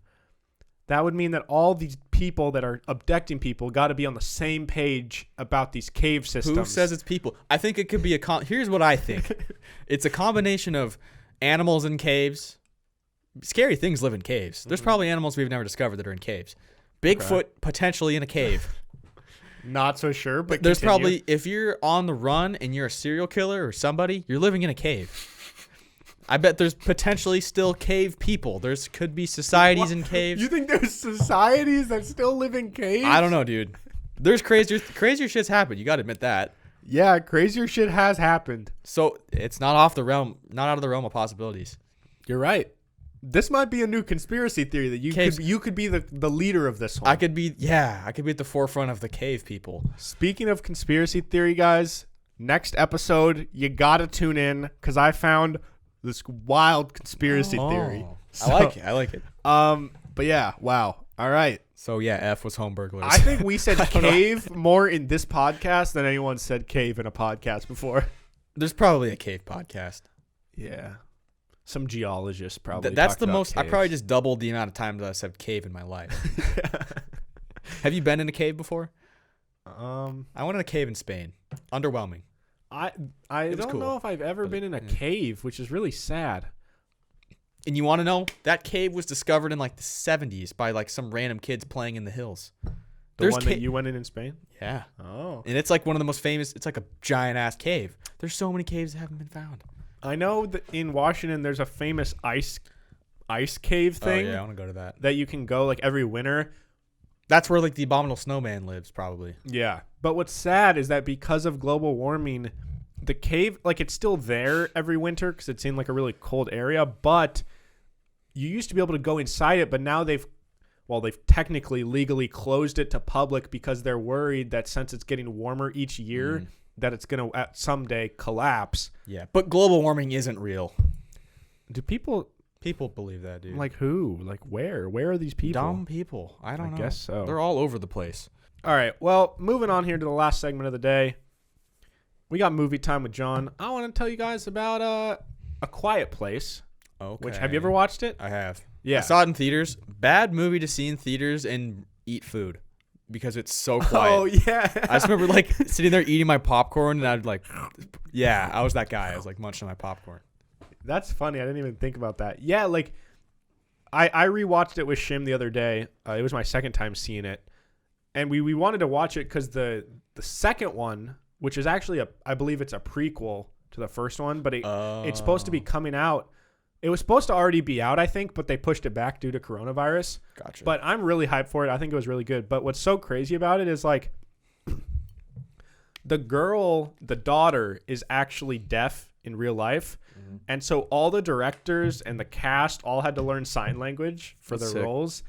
A: that would mean that all these people that are abducting people got to be on the same page about these cave systems.
B: Who says it's people? I think it could be here's what I think. It's a combination of animals in caves. Scary things live in caves. There's probably animals we've never discovered that are in caves. Bigfoot potentially in a cave.
A: Not so sure, but
B: there's probably, if you're on the run and you're a serial killer or somebody, you're living in a cave. I bet there's potentially still cave people. Could be societies in caves.
A: You think there's societies that still live in caves?
B: I don't know, dude. There's crazier shit's happened. You got to admit that.
A: Yeah, crazier shit has happened.
B: So it's not out of the realm of possibilities.
A: You're right. This might be a new conspiracy theory that you could be the leader of this one.
B: I could be at the forefront of the cave people.
A: Speaking of conspiracy theory, guys, next episode you gotta tune in because I found this wild conspiracy theory.
B: So, I like it.
A: But yeah, wow. All right.
B: So yeah, F was home burglars.
A: I think we said cave more in this podcast than anyone said cave in a podcast before.
B: There's probably a cave podcast.
A: Yeah. Some geologists probably.
B: That's the most.
A: Caves.
B: I probably just doubled the amount of times I said cave in my life. Have you been in a cave before? I went in a cave in Spain. Underwhelming.
A: I don't know if I've ever been in a cave, which is really sad.
B: And you want to know? That cave was discovered in like the 70s by like some random kids playing in the hills.
A: The one that you went in Spain?
B: Yeah.
A: Oh.
B: And it's like one of the most famous. It's like a giant ass cave. There's so many caves that haven't been found.
A: I know that in Washington there's a famous ice cave thing.
B: Oh yeah, I want to go to that.
A: That you can go like every winter.
B: That's where like the abominable snowman lives, probably.
A: Yeah. But what's sad is that because of global warming, the cave, like, it's still there every winter because it's in like a really cold area, but you used to be able to go inside it, but now they've technically legally closed it to public because they're worried that since it's getting warmer each year, that it's going to someday collapse.
B: Yeah, but global warming isn't real.
A: Do people
B: believe that, dude?
A: Like who? Like where? Where are these people?
B: Dumb people. I don't know.
A: I guess so.
B: They're all over the place.
A: All right. Well, moving on here to the last segment of the day. We got movie time with John. I want to tell you guys about A Quiet Place.
B: Okay.
A: Which, have you ever watched it?
B: I have.
A: Yeah.
B: I saw it in theaters. Bad movie to see in theaters and eat food because it's so quiet.
A: Oh, yeah.
B: I just remember like sitting there eating my popcorn and I'd like, yeah, I was that guy. I was like munching on my popcorn.
A: That's funny. I didn't even think about that. Yeah, like I rewatched it with Shim the other day. It was my second time seeing it. And we wanted to watch it because the second one, which is actually I believe it's a prequel to the first one, but it's supposed to be coming out. It was supposed to already be out, I think, but they pushed it back due to coronavirus.
B: Gotcha.
A: But I'm really hyped for it. I think it was really good. But what's so crazy about it is like the daughter is actually deaf in real life. Mm-hmm. And so all the directors and the cast all had to learn sign language for their roles.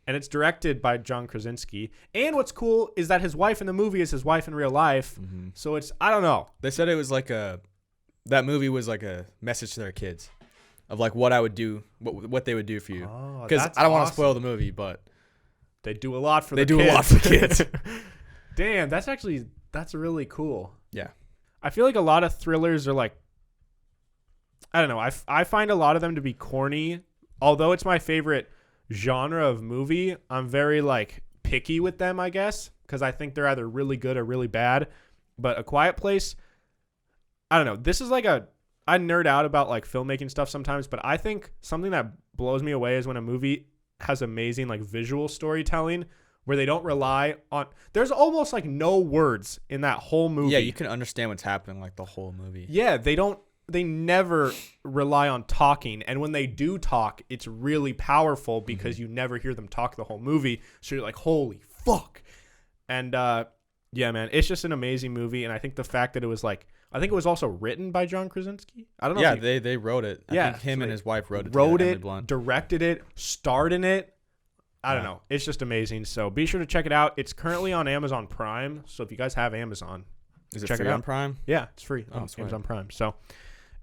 A: And it's directed by John Krasinski. And what's cool is that his wife in the movie is his wife in real life. Mm-hmm. So it's, I don't know.
B: They said it was like that movie was like a message to their kids of like what I would do, what they would do for you. Because I don't want to spoil the movie, but
A: they do a lot for
B: the kids. They do a lot for the kids.
A: Damn, that's really cool.
B: Yeah.
A: I feel like a lot of thrillers are like, I don't know. I find a lot of them to be corny. Although it's my favorite genre of movie, I'm very like picky with them, I guess, because I think they're either really good or really bad. But A Quiet Place, I don't know. This is like I nerd out about like filmmaking stuff sometimes, but I think something that blows me away is when a movie has amazing like visual storytelling where they don't rely on, there's almost like no words in that whole movie.
B: Yeah, you can understand what's happening like the whole movie.
A: Yeah, they never rely on talking, and when they do talk, it's really powerful because you never hear them talk the whole movie, so you're like, holy fuck. And yeah, man, it's just an amazing movie, and I think the fact that it was like, I think it was also written by John Krasinski. I don't know.
B: Yeah, they wrote it. I think him and his wife wrote it.
A: Directed it, starred in it. I don't know. It's just amazing. So be sure to check it out. It's currently on Amazon Prime, so if you guys have Amazon,
B: is it free on Prime?
A: Yeah, it's free on Amazon Prime. So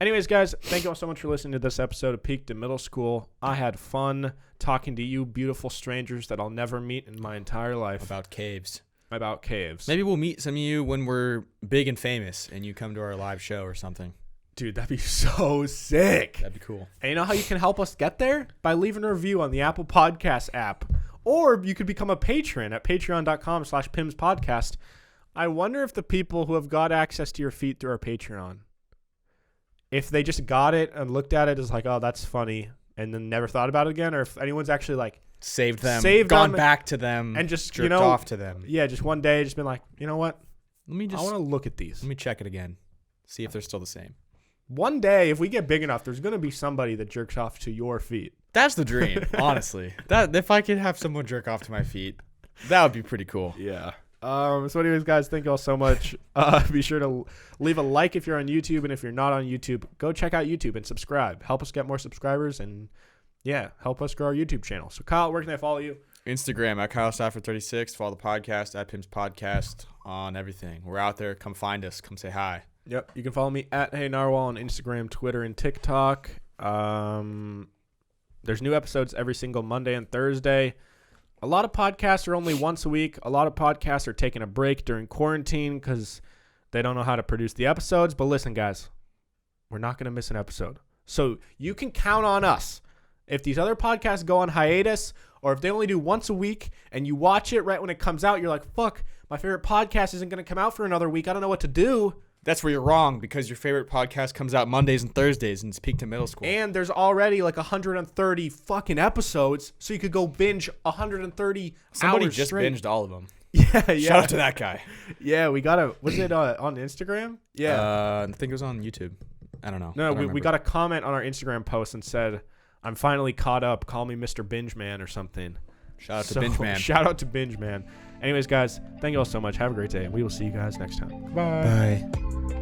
A: anyways, guys, thank you all so much for listening to this episode of Peaked in Middle School. I had fun talking to you beautiful strangers that I'll never meet in my entire life.
B: About caves.
A: Maybe
B: we'll meet some of you when we're big and famous and you come to our live show or something.
A: Dude, that'd be so sick.
B: That'd be cool.
A: And you know how you can help us get there? By leaving a review on the Apple Podcast app. Or you could become a patron at patreon.com/PimsPodcast. I wonder if the people who have got access to your feed through our Patreon, if they just got it and looked at it as like, oh, that's funny, and then never thought about it again, or if anyone's actually like
B: saved gone back to them,
A: and just
B: jerked off to them.
A: Yeah, just one day, just been like, you know what?
B: I want
A: to look at these.
B: Let me check it again, see if they're still the same.
A: One day, if we get big enough, there's going to be somebody that jerks off to your feet.
B: That's the dream, honestly. That if I could have someone jerk off to my feet, that would be pretty cool.
A: Yeah. So anyways, guys, thank you all so much. Be sure to leave a like if you're on YouTube, and if you're not on YouTube, go check out YouTube and subscribe. Help us get more subscribers, and yeah, help us grow our YouTube channel. So Kyle, where can they follow you?
B: Instagram at KyleStafford36. Follow the podcast at Pim's Podcast on everything. We're out there. Come find us. Come say hi.
A: Yep. You can follow me at Hey Narwhal on Instagram, Twitter, and TikTok. There's new episodes every single Monday and Thursday. A lot of podcasts are only once a week. A lot of podcasts are taking a break during quarantine because they don't know how to produce the episodes. But listen, guys, we're not going to miss an episode. So you can count on us. If these other podcasts go on hiatus, or if they only do once a week and you watch it right when it comes out, you're like, fuck, my favorite podcast isn't going to come out for another week. I don't know what to do.
B: That's where you're wrong, because your favorite podcast comes out Mondays and Thursdays, and it's Peaked in Middle School.
A: And there's already like 130 fucking episodes, so you could go binge 130
B: Somebody
A: hours
B: just
A: straight.
B: binged all of them.
A: Yeah.
B: Shout out to that guy.
A: Yeah, we got a, was it on Instagram? Yeah.
B: I think it was on YouTube. I don't know.
A: No, we got a comment on our Instagram post and said, I'm finally caught up. Call me Mr. Binge Man or something.
B: Shout out to Binge Man.
A: Shout out to Binge Man. Anyways, guys, thank you all so much. Have a great day. We will see you guys next time. Bye.
B: Bye.